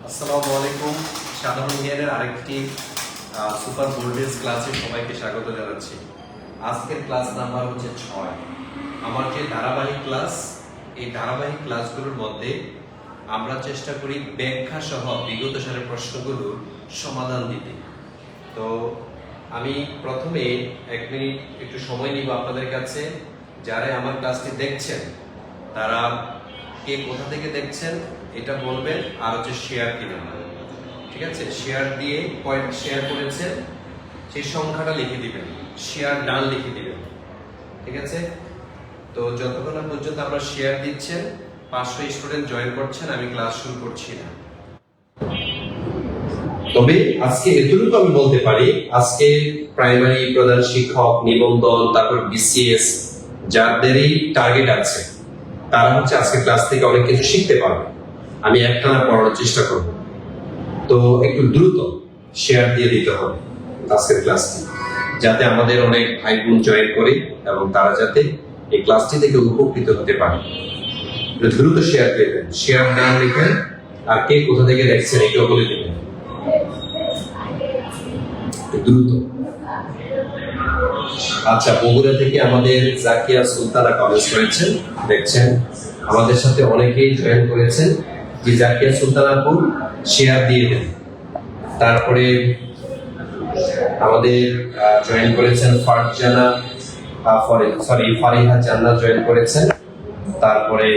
আসসালামু আলাইকুম। সাধারণ জ্ঞানের আরেকটি সুপার ভোল্টেজ ক্লাসে সবাইকে স্বাগত জানাচ্ছি। আজকের ক্লাস নাম্বার হচ্ছে 6। আমার যে ধারাবাহিক ক্লাস, এই ধারাবাহিক ক্লাসগুলোর মধ্যে আমরা চেষ্টা করি ব্যাখ্যা সহ বিগত সালের প্রশ্নগুলোর সমাধান দিতে। তো আমি প্রথমে 1 মিনিট একটু সময় নিব আপনাদের কাছে। যারা আমার ক্লাসটি দেখছেন তারা কে কোথা থেকে দেখছেন এটা বলবেন, আর হচ্ছে শেয়ার দিবেন। ঠিক আছে, শেয়ার দিয়ে পয়েন্ট শেয়ার করেছেন সেই সংখ্যাটা লিখে দিবেন, শেয়ার ডান লিখে দিবেন। ঠিক আছে, তো যতক্ষণ না পর্যন্ত আমরা শেয়ার দিচ্ছেন, 500 স্টুডেন্ট জয়েন করছেন, আমি ক্লাস শুরু করছি না। তবে আজকে এতটুকু আমি বলতে পারি, আজকে প্রাইমারি প্রধান শিক্ষক, নিবন্ধন, তারপর বিসিএস যাদেরই টার্গেট আছে তারা হচ্ছে আজকে ক্লাস থেকে অনেক কিছু শিখতে পারবে। আমি একটানা পড়ানোর চেষ্টা করব, তো একটু দ্রুত শেয়ার দিয়ে দিতে হবে আজকের ক্লাসটি, যাতে আমাদের অনেক ভাই বোন জয়েন করে এবং তারা যাতে এই ক্লাসটি থেকে উপকৃত হতে পারে। দ্রুত শেয়ার দিয়ে দেন, শেয়ার নাম লিখেন, আর কে কোথা থেকে দেখছেন এটাও বলে দেবেন দ্রুত। আচ্ছা, বগুড়া থেকে আমাদের জাকিয়া সুলতানা কমেন্টস করেছেন, দেখছেন আমাদের সাথে অনেকেই জয়েন করেছেন। যে জাকিয়া সুলতানাপুর শেয়ার দিয়ে দেন। তারপরে আমাদের জয়েন করেছেন ফারজানা, ফারিহা জান্নাত জয়েন করেছেন। তারপরে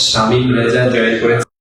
শামিম রেজা জয়েন করেছেন।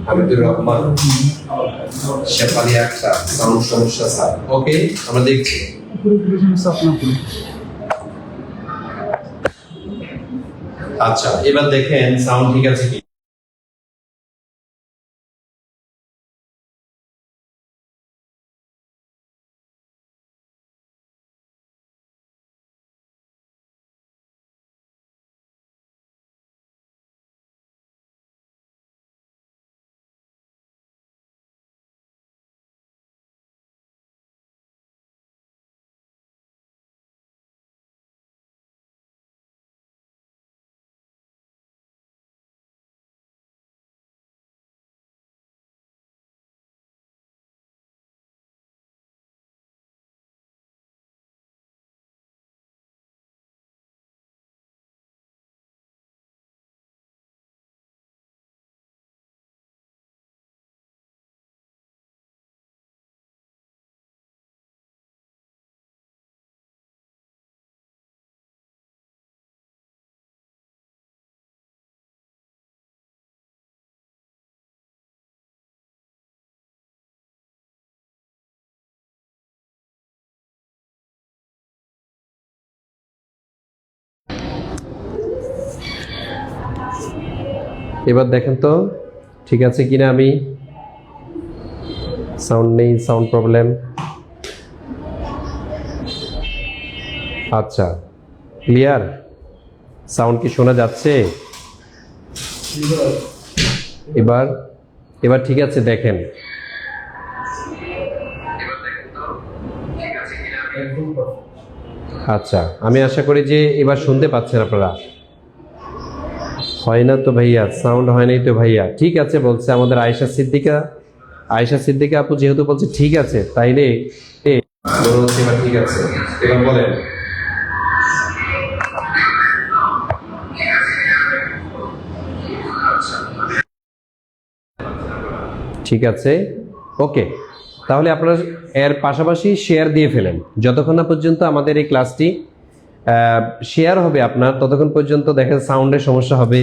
হামিদুর রহমান, শেফালি আক্তার, সাউন্ড সমস্যা স্যার। ওকে, আমরা দেখছি। আচ্ছা, এবার দেখেন সাউন্ড ঠিক আছে কি। এবার দেখেন তো ঠিক আছে কিনা। আমি সাউন্ড নেই, সাউন্ড প্রবলেম। আচ্ছা, ক্লিয়ার সাউন্ড কি শোনা যাচ্ছে? এবার এবার ঠিক আছে, দেখেন। আচ্ছা, আমি আশা করি যে এবার শুনতে পাচ্ছেন আপনারা। হয় না তো ভাইয়া, সাউন্ড হয় নাই তো ভাইয়া। ঠিক আছে বলছে আমাদের আয়েশা সিদ্দিকা আয়েশা সিদ্দিকা আপু যেহেতু বলছে ঠিক আছে, তাইলে মনে হচ্ছে এবার ঠিক আছে। এবার বলেন ঠিক আছে, ওকে। তাহলে আপনারা এর পাশাপাশি শেয়ার দিয়ে ফেলেন যতক্ষণ না পর্যন্ত আমাদের এই ক্লাসটি শেয়ার হবে আপনার, ততক্ষণ পর্যন্ত দেখেন সাউন্ডের সমস্যা হবে,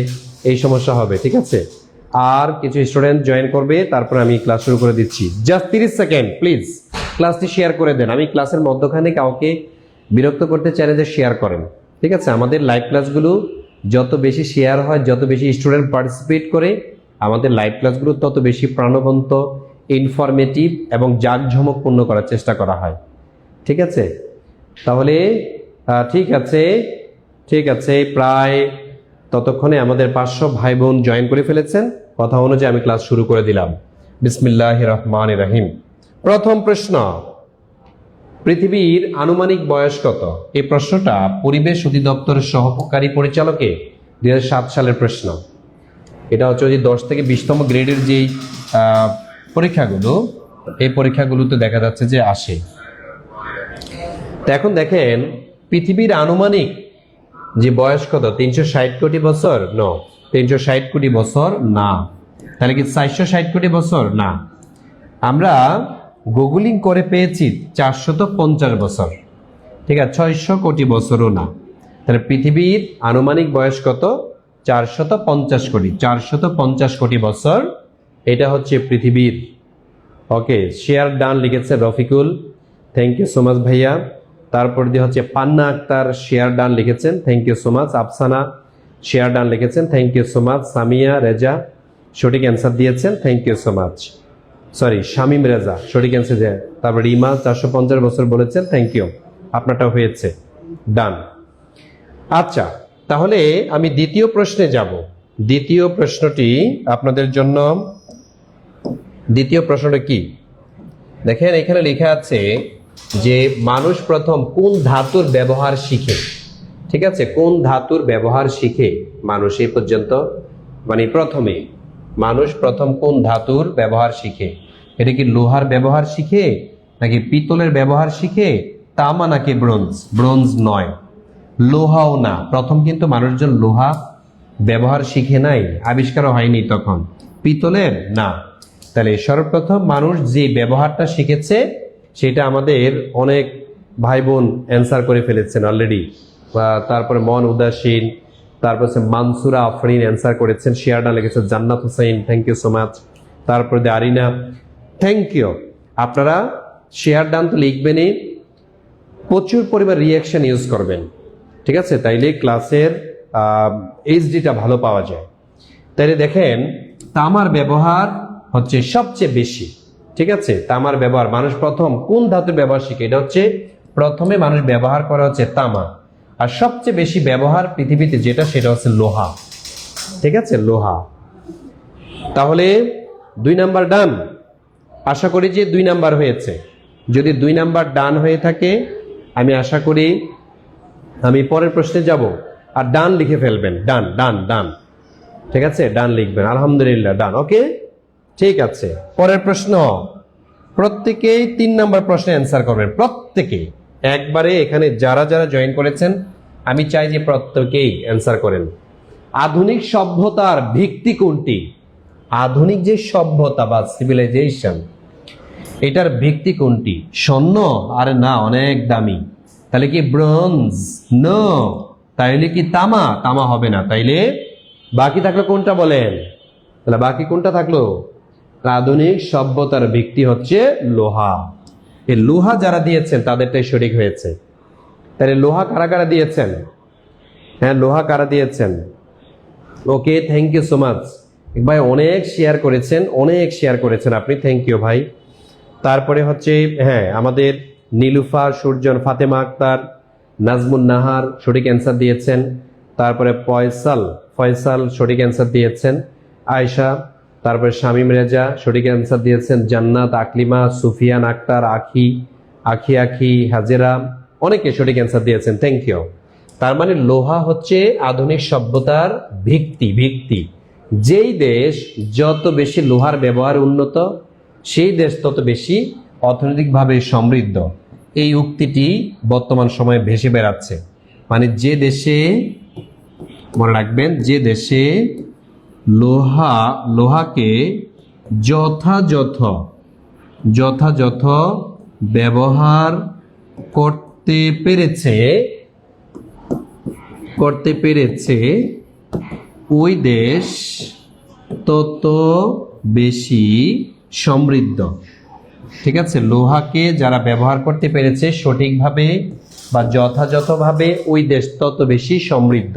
এই সমস্যা হবে, ঠিক আছে। আর কিছু স্টুডেন্ট জয়েন করবে, তারপর আমি ক্লাস শুরু করে দিচ্ছি। জাস্ট 30 সেকেন্ড প্লিজ ক্লাসটি শেয়ার করে দেন। আমি ক্লাসের মধ্যখানে কাউকে বিরক্ত করতে চাই না যে শেয়ার করেন, ঠিক আছে। আমাদের লাইভ ক্লাসগুলো যত বেশি শেয়ার হয়, যত বেশি স্টুডেন্ট পার্টিসিপেট করে, আমাদের লাইভ ক্লাসগুলো তত বেশি প্রাণবন্ত, ইনফরমেটিভ এবং জাঁকঝমকপূর্ণ করার চেষ্টা করা হয়, ঠিক আছে। তাহলে ঠিক আছে, প্রায় ততক্ষণে আমাদের 500 ভাই বোন জয়েন করে ফেলেছেন। কথা অনুযায়ী আমি ক্লাস শুরু করে দিলাম। বিসমিল্লাহির রহমানির রহিম। প্রথম প্রশ্ন, পৃথিবীর আনুমানিক বয়স কত? এই প্রশ্নটা পরিবেশ অধিদপ্তরের সহকারী পরিচালকে 2007 সালের প্রশ্ন। এটা হচ্ছে যে 10 থেকে 20তম গ্রেডের যেই পরীক্ষাগুলো, এই পরীক্ষাগুলোতে দেখা যাচ্ছে যে আসে। তো এখন দেখেন পৃথিবীর আনুমানিক যে বয়স কত? 360 কোটি বছর? নো, 360 কোটি বছর না। তাহলে কি 460 কোটি বছর? না। আমরা গুগলিং করে পেয়েছি 450 বছর, ঠিক আছে, 600 কোটি বছরও না। তাহলে পৃথিবীর আনুমানিক বয়স কত? 450 কোটি, 450 কোটি বছর। এটা হচ্ছে পৃথিবীর। ওকে, শেয়ার ডান লিখেছে Rafiqul, thank you so much ভাইয়া। তারপর দিয়ে হচ্ছে পান্না আক্তার শেয়ার ডান লিখেছেন, thank you so much. Afsana share done লিখেছেন, thank you so much. Samia Reza সঠিক অ্যান্সার দিয়েছেন, thank you so much. Sorry, Shamim Reza সঠিক অ্যান্সার দেয়। তারপর রিমা 450 বছর বলেছেন, থ্যাংক ইউ, আপনারটাও হয়েছে, ডান। আচ্ছা, তাহলে আমি দ্বিতীয় প্রশ্নে যাব। দ্বিতীয় প্রশ্নটি আপনাদের জন্য, দ্বিতীয় প্রশ্নটা কি দেখেন, এখানে লেখা আছে যে মানুষ প্রথম কোন ধাতুর ব্যবহার শিখে? ঠিক আছে, কোন ধাতুর ব্যবহার শিখে মানুষ এই পর্যন্ত, মানে প্রথমে মানুষ প্রথম কোন ধাতুর ব্যবহার শিখে? এটা কি লোহার ব্যবহার শিখে, নাকি পিতলের ব্যবহার শিখে, তামা নাকি ব্রোঞ্জ? ব্রোঞ্জ নয়, লোহাও না। প্রথম কিন্তু মানুষজন লোহা ব্যবহার শিখে নাই, আবিষ্কারও হয়নি তখন। পিতলের না। তাহলে সর্বপ্রথম মানুষ যে ব্যবহারটা শিখেছে সেটা আমাদের অনেক ভাই বোন অ্যান্সার করে ফেলেছেন অলরেডি। তারপরে মন উদাসীন, তারপর মানসুরা আফরিন অ্যান্সার করেছেন, শেয়ারডা লিখেছে Jannat Hossain, thank you so much. তারপরে আরিনা, থ্যাংক ইউ। আপনারা শেয়ার ডান তো লিখবেনই, প্রচুর পরিমাণ রিয়াকশন ইউজ করবেন, ঠিক আছে, তাইলে ক্লাসের এইচডিটা ভালো পাওয়া যায়। তাইলে দেখেন তামার ব্যবহার হচ্ছে সবচেয়ে বেশি, ঠিক আছে। তামার ব্যবহার মানুষ প্রথম কোন ধাতুর ব্যবহার শিখে? এটা হচ্ছে প্রথমে মানুষ ব্যবহার করা হচ্ছে তামা। আর সবচেয়ে বেশি ব্যবহার পৃথিবীতে যেটা, সেটা হচ্ছে লোহা, ঠিক আছে, লোহা। তাহলে 2 নাম্বার ডান। আশা করি যে 2 নাম্বার হয়েছে। যদি 2 নাম্বার ডান হয়ে থাকে, আমি আশা করি আমি পরের প্রশ্নে যাব। আর ডান লিখে ফেলবেন, ডান ডান ডান, ঠিক আছে, ডান লিখবেন। আলহামদুলিল্লাহ, ডান, ওকে, ঠিক আছে। পরের প্রশ্ন, প্রত্যেকেই 3 নাম্বার প্রশ্নে অ্যান্সার করবেন, প্রত্যেকে একবারে। এখানে যারা যারা জয়েন করেছেন আমি চাই যে প্রত্যেকেই অ্যান্সার করেন। আধুনিক সভ্যতার ভিত্তি কোনটি? আধুনিক যে সভ্যতা বা সিভিলাইজেশন, এটার ভিত্তি কোনটি? স্বর্ণ? আরে না, অনেক দামি। তাহলে কি ব্রোঞ্জ? নো। তাইলে কি তামা? তামা হবে না। তাইলে বাকি থাকলো কোনটা বলেন? তাহলে বাকি কোনটা থাকলো? আধুনিক সভ্যতার ভিত্তি হচ্ছে লোহা। এই লোহা যারা দিয়েছেন তাদেরটাই সঠিক হয়েছে। তাহলে লোহা কারা কারা দিয়েছেন? হ্যাঁ, লোহা কারা দিয়েছেন? ওকে, থ্যাংক ইউ সো মাচ ভাই, অনেক শেয়ার করেছেন, অনেক শেয়ার করেছেন আপনি, থ্যাংক ইউ ভাই। তারপরে হচ্ছে হ্যাঁ, আমাদের নীলুফার, সূর্জন, ফাতেমা আক্তার, নাজমুন নাহার সঠিক অ্যান্সার দিয়েছেন। তারপরে ফয়সাল সঠিক অ্যান্সার দিয়েছেন। আয়েশা, তারপরে শামিম রেজা সঠিক অ্যান্সার দিয়েছেন। জান্নাত, আকলিমা, সুফিয়ান আক্তার, আখি, হাজেরা, অনেকে সঠিক অ্যান্সার দিয়েছেন, থ্যাংক ইউ। তার মানে লোহা হচ্ছে আধুনিক সভ্যতার ভিত্তি। যেই দেশ যত বেশি লোহার ব্যবহার উন্নত, সেই দেশ তত বেশি অর্থনৈতিকভাবে সমৃদ্ধ। এই উক্তিটি বর্তমান সময়ে ভেসে বেড়াচ্ছে। মানে যে দেশে, মনে রাখবেন, যে দেশে লোহাকে যথাযথ ব্যবহার করতে পেরেছে ওই দেশ তত বেশি সমৃদ্ধ। ঠিক আছে, লোহাকে যারা ব্যবহার করতে পেরেছে সঠিকভাবে বা যথাযথভাবে ওই দেশ তত বেশি সমৃদ্ধ।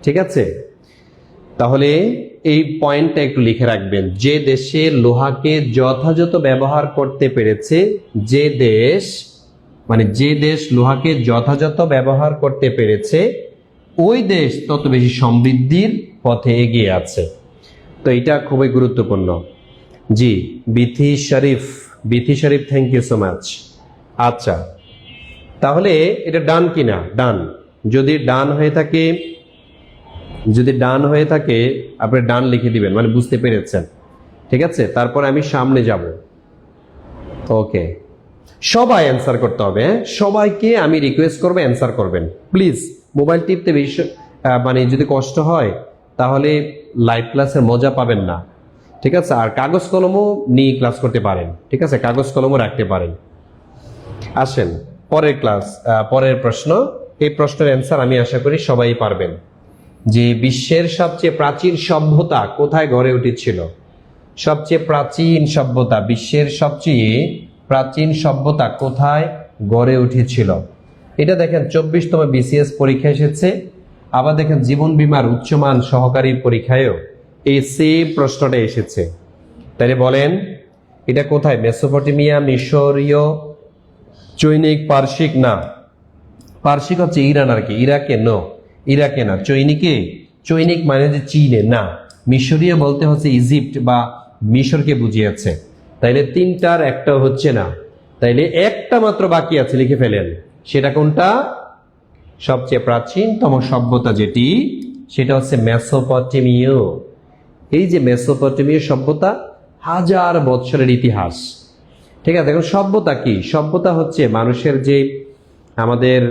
ঠিক আছে, তাহলে এই পয়েন্টটা একটু লিখে রাখবেন। যে দেশে লোহাকে যথাযথ ব্যবহার করতে পেরেছে, যে দেশ লোহাকে যথাযথ ব্যবহার করতে পেরেছে ওই দেশ তত বেশি সমৃদ্ধির পথে এগিয়ে আছে। তো এটা খুবই গুরুত্বপূর্ণ। জি, বিথি শরীফ, থ্যাংক ইউ সো মাচ। আচ্ছা, তাহলে এটা ডান কিনা? ডান। যদি ডান হয়ে থাকে আপনি ডান লিখে দিবেন, মানে বুঝতে পেরেছেন। ঠিক আছে, তারপর আমি সামনে যাব। ওকে, সবাই অ্যান্সার করতে হবে। সবাইকে আমি রিকোয়েস্ট করবো অ্যান্সার করবেন প্লিজ। মোবাইল টিপতে বেশি যদি কষ্ট হয় তাহলে লাইভ ক্লাসের মজা পাবেন না। ঠিক আছে, আর কাগজ কলমও নিয়ে ক্লাস করতে পারেন। ঠিক আছে, কাগজ কলমও রাখতে পারেন। আসেন পরের প্রশ্ন। এই প্রশ্নের অ্যান্সার আমি আশা করি সবাই পারবেন। যে বিশ্বের সবচেয়ে প্রাচীন সভ্যতা কোথায় গড়ে উঠেছিল? বিশ্বের সবচেয়ে প্রাচীন সভ্যতা কোথায় গড়ে উঠেছিল? এটা দেখেন 24তম বিসিএস পরীক্ষা এসেছে। আবার দেখেন জীবন বীমার উচ্চমান সহকারী পরীক্ষায়ও এই সেম প্রশ্নটা এসেছে। তাহলে বলেন এটা কোথায়? মেসোপটেমিয়া, মিশরীয়, চৈনিক, পারসিক? না, পারসিক হচ্ছে ইরান আর কি, ইরাকে না। চৈনিক মানে যে চীনে না। মিশরীয় বলতে হচ্ছে ইজিপ্ট বা মিশরকে বুঝিয়েছে। তাইলে তিনটার একটা হচ্ছে না, তাইলে একটা মাত্র বাকি আছে, লিখে ফেলেন। সেটা কোনটা? সবচেয়ে প্রাচীনতম সভ্যতা যেটি, সেটা হচ্ছে মেসোপটেমীয়। এই যে মেসোপটেমীয় সভ্যতা, 1000 বছরের ইতিহাস। ঠিক আছে, এখন সভ্যতা কি? সভ্যতা হচ্ছে মানুষের যে আমাদের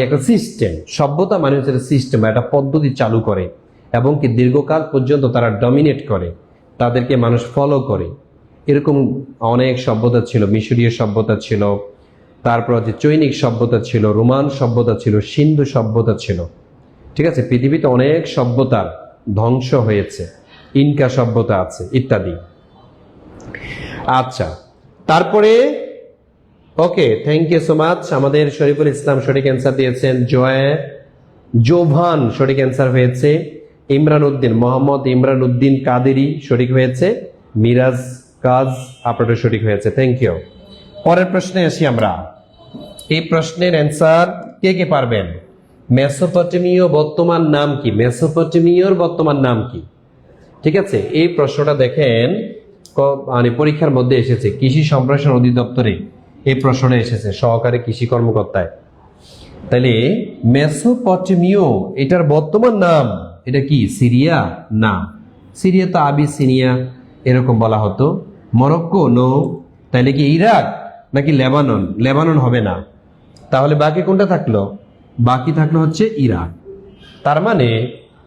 একটা সিস্টেম। সভ্যতা মানে হচ্ছে সিস্টেম, একটা পদ্ধতি চালু করে এবং কি দীর্ঘকাল পর্যন্ত তারা ডমিনেট করে, তাদেরকে মানুষ ফলো করে। এরকম অনেক সভ্যতা ছিল। মিশরীয় সভ্যতা ছিল, তারপর হচ্ছে চৈনিক সভ্যতা ছিল, রোমান সভ্যতা ছিল, সিন্ধু সভ্যতা ছিল। ঠিক আছে, পৃথিবীতে অনেক সভ্যতার ধ্বংস হয়েছে, ইনকা সভ্যতা আছে ইত্যাদি। আচ্ছা, তারপরে ওকে, থ্যাংক ইউ সো মাচ। আমাদের শরীফুল ইসলাম সঠিক অ্যান্সার দিয়েছেন। জোভান সঠিক অ্যান্সার হয়েছে। মোহাম্মদ ইমরান উদ্দিন কাদেরি সঠিক হয়েছে। মিরাজ কাজ আপনারটা সঠিক হয়েছে, থ্যাংক ইউ। পরের প্রশ্নে আসি আমরা। এই প্রশ্নের অ্যান্সার কে কে পারবেন? মেসোপটেমীয় বর্তমান নাম কি? মেসোপটেমীয়র বর্তমান নাম কি? ঠিক আছে, এই প্রশ্নটা দেখেন পরীক্ষার মধ্যে এসেছে, কৃষি সম্প্রসারণ অধিদপ্তরে এই প্রশ্নটা এসেছে, সহকারী কৃষি কর্মকর্তায়। তাহলে মেসোপটেমীয় এটার বর্তমান নাম এটা কি? সিরিয়া? না, সিরিয়া তো আবিসিনিয়া এরকম বলা হতো। মরক্কো? নো। তাহলে কি ইরাক নাকি লেবানন? লেবানন হবে না। তাহলে বাকি কোনটা থাকলো? বাকি থাকলো হচ্ছে ইরাক। তার মানে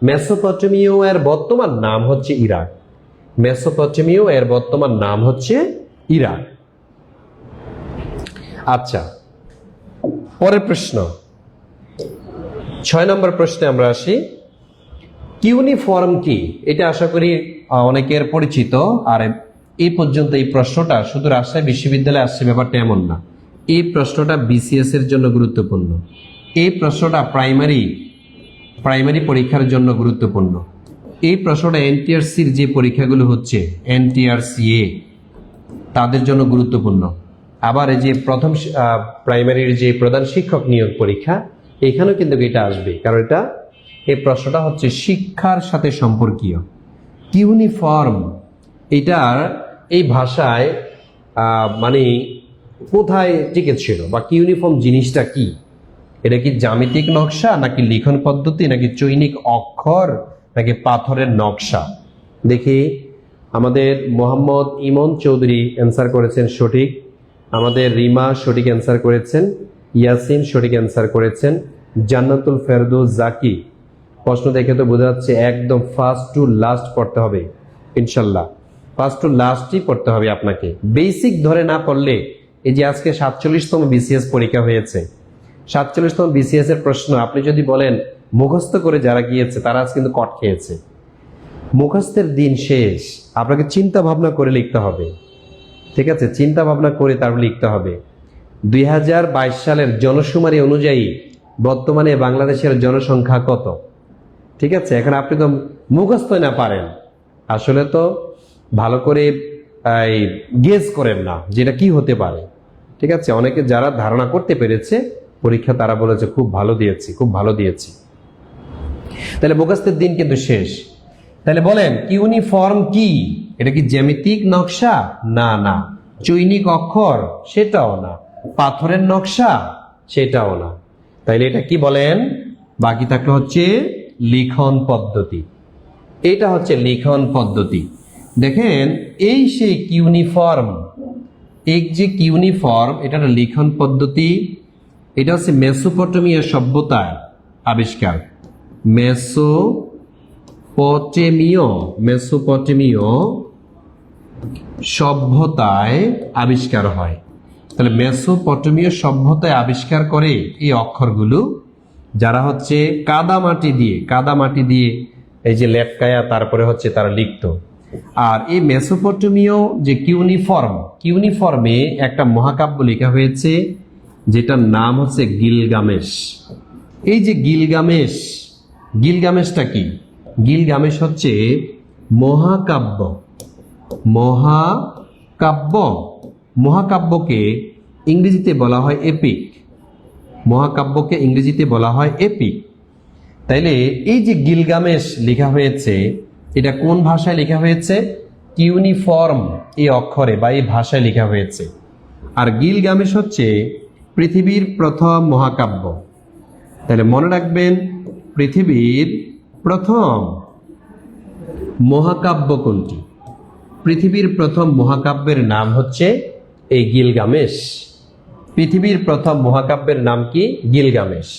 মেসোপটেমীয় এর বর্তমান নাম হচ্ছে ইরাক। মেসোপটেমীয় এর বর্তমান নাম হচ্ছে ইরাক। আচ্ছা, পরের প্রশ্ন, 6 নম্বর প্রশ্নে আমরা আসি। কিউনিফর্ম কি? এটা আশা করি অনেকের পরিচিত। আর এই পর্যন্ত এই প্রশ্নটা শুধু রাজশাহী বিশ্ববিদ্যালয়ে আসছে ব্যাপারটা এমন না। এই প্রশ্নটা বিসিএস এর জন্য গুরুত্বপূর্ণ। এই প্রশ্নটা প্রাইমারি পরীক্ষার জন্য গুরুত্বপূর্ণ। এই প্রশ্নটা এনটিআরসির যে পরীক্ষাগুলো হচ্ছে, এনটিআরসিএ, তাদের জন্য গুরুত্বপূর্ণ। আবার এই যে প্রথম প্রাইমারির যে প্রধান শিক্ষক নিয়োগ পরীক্ষা, এখানেও কিন্তু এটা আসবে, কারণ এই প্রশ্নটা হচ্ছে শিক্ষার সাথে সম্পর্কীয়। ইউনিফর্ম এটার এই ভাষায় কোথায় টিকেছিল, বা ইউনিফর্ম জিনিসটা কি? এটা কি জ্যামিতিক নকশা, নাকি লিখন পদ্ধতি, নাকি চৈনিক অক্ষর, নাকি পাথরের নকশা? দেখি আমাদের মোহাম্মদ ইমন চৌধুরী অ্যান্সার করেছেন সঠিক, আমাদের রিমা সঠিক অ্যান্সার করেছেন, ইয়াসিন সঠিক অ্যান্সার করেছেন, জান্নাতুল ফেরদৌস জাকি। প্রশ্ন দেখে তো বোঝা যাচ্ছে একদম ফার্স্ট টু লাস্ট পড়তে হবে ইনশাল্লাহ, ফার্স্ট টু লাস্টই পড়তে হবে আপনাকে। বেসিক ধরে না পড়লে, এই যে আজকে 47তম বিসিএস পরীক্ষা হয়েছে, 47তম বিসিএস এর প্রশ্ন আপনি যদি বলেন মুখস্থ করে যারা গিয়েছে তারা আজ কিন্তু কট খেয়েছে। মুখস্থের দিন শেষ, আপনাকে চিন্তা ভাবনা করে লিখতে হবে, ঠিক আছে? চিন্তা ভাবনা করে তারপর লিখতে হবে। 2022 সালের জনশুমারি অনুযায়ী বর্তমানে বাংলাদেশের জনসংখ্যা কত? ঠিক আছে, এখন আপনি তো মুখস্থ না পারেন, আসলে তো ভালো করে গেস করেন না যেটা কি হতে পারে। ঠিক আছে, অনেকে যারা ধারণা করতে পেরেছে পরীক্ষা তারা বলেছে খুব ভালো দিয়েছি, খুব ভালো দিয়েছি। তাহলে মুখস্থের দিন কিন্তু শেষ। তাহলে বলেন ইউনিফর্ম কি? এটা কি জ্যামিতিক নকশা? না না। চৈনিক অক্ষর? সেটাও না। পাথরের নকশা? সেটাও না। তাইলে এটা কি বলেন? বাকি থাকলে হচ্ছে লিখন পদ্ধতি। এটা হচ্ছে লিখন পদ্ধতি। দেখেন এই সেই ইউনিফর্ম, এই যে ইউনিফর্ম, এটা একটা লিখন পদ্ধতি। এটা হচ্ছে মেসোপটেমিয়া সভ্যতার আবিষ্কার। মেসোপটেমীয় সভ্যতায় আবিষ্কার হয়। তাহলে মেসোপটেমীয় সভ্যতায় আবিষ্কার করে এই অক্ষরগুলো, যারা হচ্ছে কাদামাটি দিয়ে এই যে লেপকায়া তারপরে হচ্ছে তারা লিখতো। আর এই মেসোপটেমীয় যে কিউনিফর্মে একটা মহাকাব্য লেখা হয়েছে যেটার নাম হচ্ছে গিলগামেশ। এই যে গিলগামেশটা কি? গিলগামেশ হচ্ছে মহাকাব্যকে ইংরেজিতে বলা হয় এপিক। তাইলে এই যে গিলগামেশ লেখা হয়েছে এটা কোন ভাষায় লেখা হয়েছে? কিউনিফর্ম এই অক্ষরে বা এই ভাষায় লেখা হয়েছে। আর গিলগামেশ হচ্ছে পৃথিবীর প্রথম মহাকাব্য। তাহলে মনে রাখবেন পৃথিবীর প্রথম মহাকাব্য কোনটি? পৃথিবীর প্রথম মহাকাব্যের নাম হচ্ছে এই গিলগামেশ। পৃথিবীর প্রথম মহাকাব্যের নাম কি? গিলগামেশ।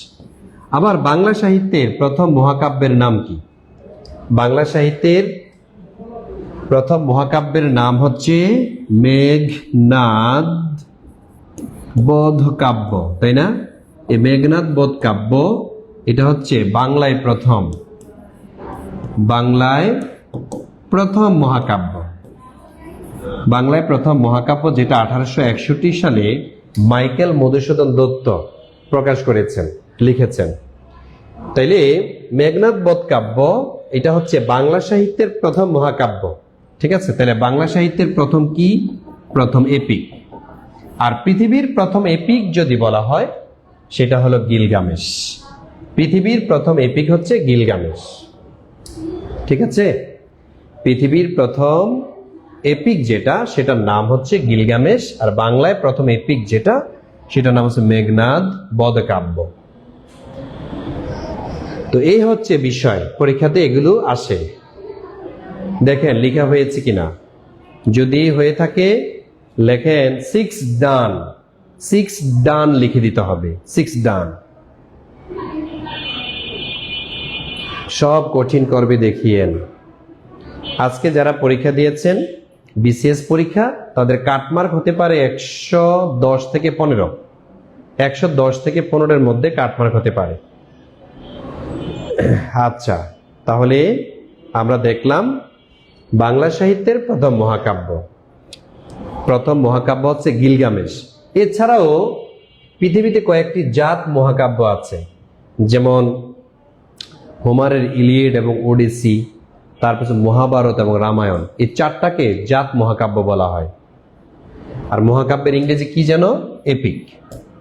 আবার বাংলা সাহিত্যের প্রথম মহাকাব্যের নাম কি? বাংলা সাহিত্যের প্রথম মহাকাব্যের নাম হচ্ছে মেঘনাদ বধ কাব্য, তাই না? এই মেঘনাদ বধ কাব্য এটা হচ্ছে বাংলায় প্রথম মহাকাব্য, যেটা 1861 সালে মাইকেল মধুসূদন দত্ত প্রকাশ করেছেন, লিখেছেন। তাইলে মেঘনাদ বধ কাব্য এটা হচ্ছে বাংলা সাহিত্যের প্রথম মহাকাব্য। ঠিক আছে, তাহলে বাংলা সাহিত্যের প্রথম কি? প্রথম এপিক। আর পৃথিবীর প্রথম এপিক যদি বলা হয় সেটা হলো গিলগামেশ। পৃথিবীর প্রথম এপিক হচ্ছে গিলগামেশ। ঠিক আছে, পৃথিবীর প্রথম এপিক যেটা সেটার নাম হচ্ছে গিলগামেশ, আর বাংলায় প্রথম এপিক যেটা সেটার নাম হচ্ছে মেঘনাদ বধ কাব্য। তো এই হচ্ছে বিষয়, পরীক্ষাতে এগুলো আসে। দেখেন লেখা হয়েছে কিনা, যদি হয়ে থাকে লেখেন 6 ডান লিখে দিতে হবে। 6 ডান। সব কঠিন করবে দেখিয়েন। আজকে যারা পরীক্ষা দিয়েছেন বিসিএস পরীক্ষা, তাদের কাটমার্ক হতে পারে 110 থেকে 15। 110 থেকে 15-এর মধ্যে কাটমার্ক হতে পারে। আচ্ছা, তাহলে আমরা দেখলাম বাংলা সাহিত্যের প্রথম মহাকাব্য হচ্ছে গিলগামেশ। এছাড়াও পৃথিবীতে কয়েকটি জাত মহাকাব্য আছে, যেমন হোমারের ইলিয়েড এবং ওডিসি, তারপর মহাভারত এবং রামায়ণ। এই 4টাকে জাত মহাকাব্য বলা হয়। আর মহাকাব্যের ইংরেজি কি যেন? এপিক।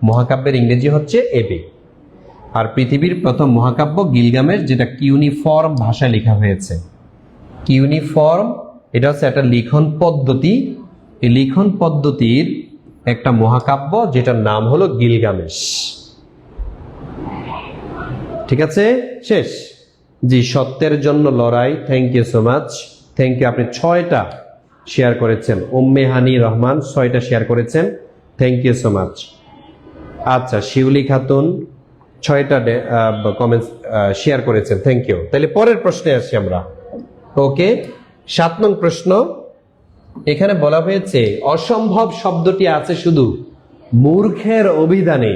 মহাকাব্যের ইংরেজি হচ্ছে এপিক। আর পৃথিবীর প্রথম মহাকাব্য গিলগামেশ, যেটা কিউনিফর্ম ভাষায় লেখা হয়েছে। কিউনিফর্ম এটা হচ্ছে একটা লিখন পদ্ধতি। এই লিখন পদ্ধতির একটা মহাকাব্য যেটার নাম হলো গিলগামেশ। ঠিক আছে, শেষ। জি, সত্যের জন্য লড়াই। Thank you so much. Thank you. আপনি 6টা শেয়ার করেছেন। উম্মে হানি রহমান 6টা শেয়ার করেছেন, থ্যাংক ইউ সো মাচ। আচ্ছা, শিউলি খাতুন 6টা কমেন্টস শেয়ার করেছেন, থ্যাংক ইউ। তাহলে পরের প্রশ্নে আসি আমরা। ওকে, 7 নং প্রশ্ন। এখানে বলা হয়েছে অসম্ভব শব্দটি আছে শুধু মূর্খের অভিধানে।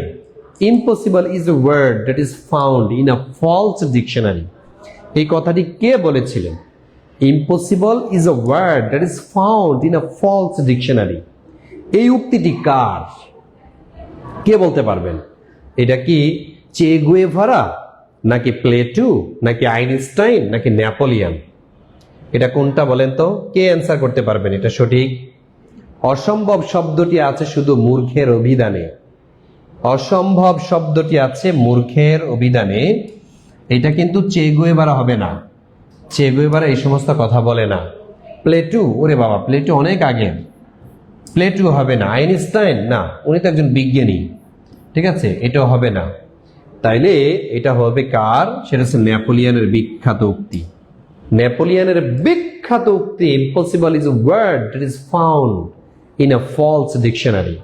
Impossible is a word that is found in a false dictionary. এই কথাটি কে বলেছিলেন? Impossible is a word that is found in a false dictionary. এই উক্তিটি কার? কে বলতে পারবেন? এটা কি চে গুয়েভারা, নাকি প্লেটো, নাকি আইনস্টাইন, নাকি নেপোলিয়ন? এটা কোনটা বলেন তো? কে অ্যান্সার করতে পারবেন এটা সঠিক? অসম্ভব শব্দটি আছে শুধু মূর্খের অভিধানে। অসম্ভব শব্দটি আছে মূর্খের অভিধানে। এটা কিন্তু চে গুয়েভারা হবে না। চে গুয়েভারা এই সমস্ত কথা বলে না। প্লেটো, ওরে বাবা, প্লেটো অনেক আগে। প্লেটো হবে না। আইনস্টাইন, না, উনি তো একজন বিজ্ঞানী। ঠিক আছে, এটাও হবে না। তাইলে এটা হবে কার? সেটা হচ্ছে নেপোলিয়নের বিখ্যাত উক্তি। নেপোলিয়নের বিখ্যাত উক্তি, impossible is a word that is found in a false dictionary.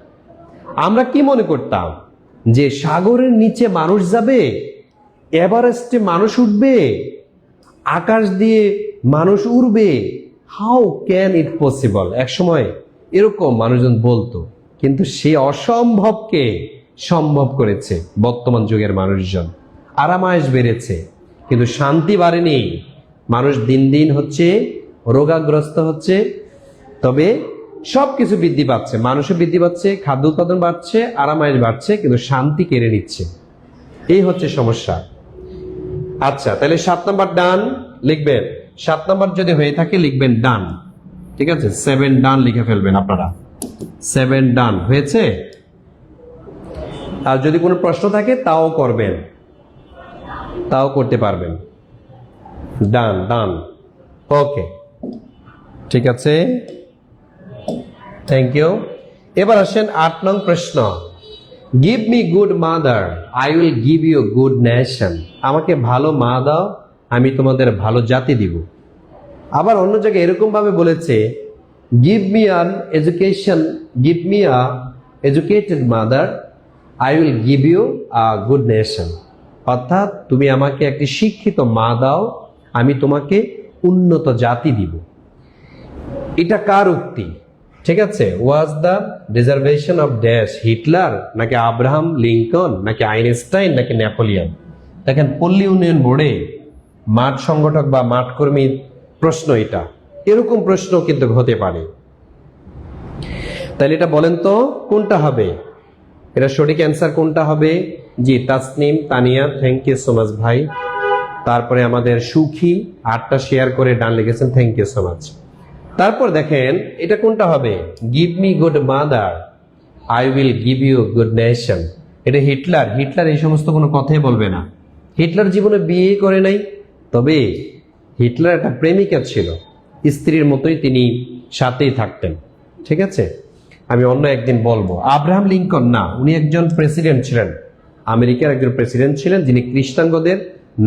আমরা কি মনে করতাম যে সাগরের নিচে মানুষ যাবে, এভারেস্টে মানুষ উঠবে, আকাশ দিয়ে মানুষ উড়বে? How can it possible? এক সময় এরকম মানুষজন বলতো, কিন্তু সে অসম্ভবকে সম্ভব করেছে বর্তমান যুগের মানুষজন। আরামায়েশ বেড়েছে, কিন্তু শান্তি বাড়েনি। মানুষ দিন দিন হচ্ছে রোগাগ্রস্ত হচ্ছে। তবে সবকিছু বৃদ্ধি পাচ্ছে, মানুষও বৃদ্ধি পাচ্ছে, খাদ্য উৎপাদন বাড়ছে, আরামায়েশ বাড়ছে, কিন্তু শান্তি কেড়ে নিচ্ছে। এই হচ্ছে সমস্যা। আচ্ছা, তাহলে 7 নম্বর ডান লিখবেন। 7 নম্বর যদি হয়ে থাকে লিখবেন ডান। ঠিক আছে, 7 ডান লিখে ফেলবেন আপনারা। 7 ডান হয়েছে। আর যদি কোনো প্রশ্ন থাকে তাও করবেন, তাও করতে পারবেন। ডান ডান, ওকে, ঠিক আছে, থ্যাংক ইউ। এবার আসেন 8 নং প্রশ্ন। Give me good mother, I will give you good nation. আমাকে ভালো মা দাও, আমি তোমাদের ভালো জাতি দিব। আবার অন্য জায়গায় এরকম ভাবে বলেছে, give me an education, give me a educated mother, I will give you a good nation. অর্থাৎ তুমি আমাকে একটি শিক্ষিত মা দাও, আমি তোমাকে উন্নত জাতি দিব। এটা কার উক্তি? ঠিক আছে, was the reservation of dash, Hitler, নাকি আব্রাহাম লিঙ্কন, নাকি আইনস্টাইন, নাকি নেপোলিয়ন? দেখেন, পল্লী উন্নয়ন বোর্ডে মাঠ সংগঠক বা মাঠ কর্মীর প্রশ্ন এটা, এরকম প্রশ্ন কিন্তু হতে পারে। তাহলে এটা বলেন তো কোনটা হবে? এটা সঠিক অ্যান্সার কোনটা হবে? জি, Tasnim Tania, thank you so much ভাই। তারপরে আমাদের সুখী 8টা শেয়ার করে ডান লিখেছেন, থ্যাংক ইউ সো মাচ। তারপর দেখেন এটা কোনটা হবে? Give me good mother, I will give you good nation. এটা হিটলার। হিটলার এই সমস্ত কোনো কথাই বলবে না। হিটলার জীবনে বিয়ে করে নাই, তবে হিটলার একটা প্রেমিকা ছিল, স্ত্রীর মতোই তিনি সাথেই থাকতেন। ঠিক আছে, আমি অন্য একদিন বলবো। আব্রাহাম লিঙ্কন, না, উনি একজন প্রেসিডেন্ট ছিলেন, আমেরিকার একজন প্রেসিডেন্ট ছিলেন, যিনি খ্রিস্টানদের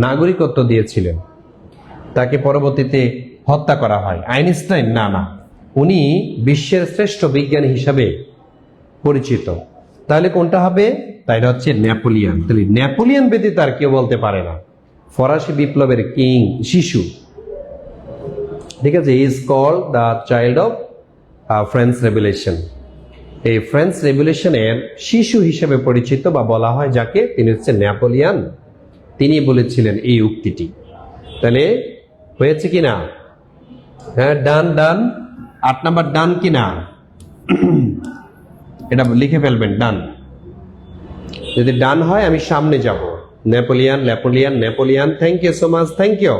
নাগরিকত্ব দিয়েছিলেন। তাকে পরবর্তীতে হত্যা করা হয়। আইনস্টাইন, না না, উনি বিশ্বের শ্রেষ্ঠ বিজ্ঞানী হিসাবে পরিচিত। তাহলে কোনটা হবে? তাই হচ্ছে নেপোলিয়ন। তাহলে নেপোলিয়ন ব্যতীত আর কেউ বলতে পারে না। ফরাসি বিপ্লবের কিং, শিশু। ঠিক আছে, is called the child of French revolution. এই ফ্রেঞ্চ রেভলিউশনের শিশু হিসেবে পরিচিত বা বলা হয় যাকে, তিনি হচ্ছে নেপোলিয়ন। তিনি বলেছিলেন এই উক্তিটি। তাহলে হয়েছে কিনা? হ্যাঁ, ডান ডান। 8 নাম্বার ডান কিনা? এটা লিখে ফেলবেন, ডান। যদি ডান হয় আমি সামনে যাব। Napoleon, Napoleon, Napoleon, thank you so much, thank you.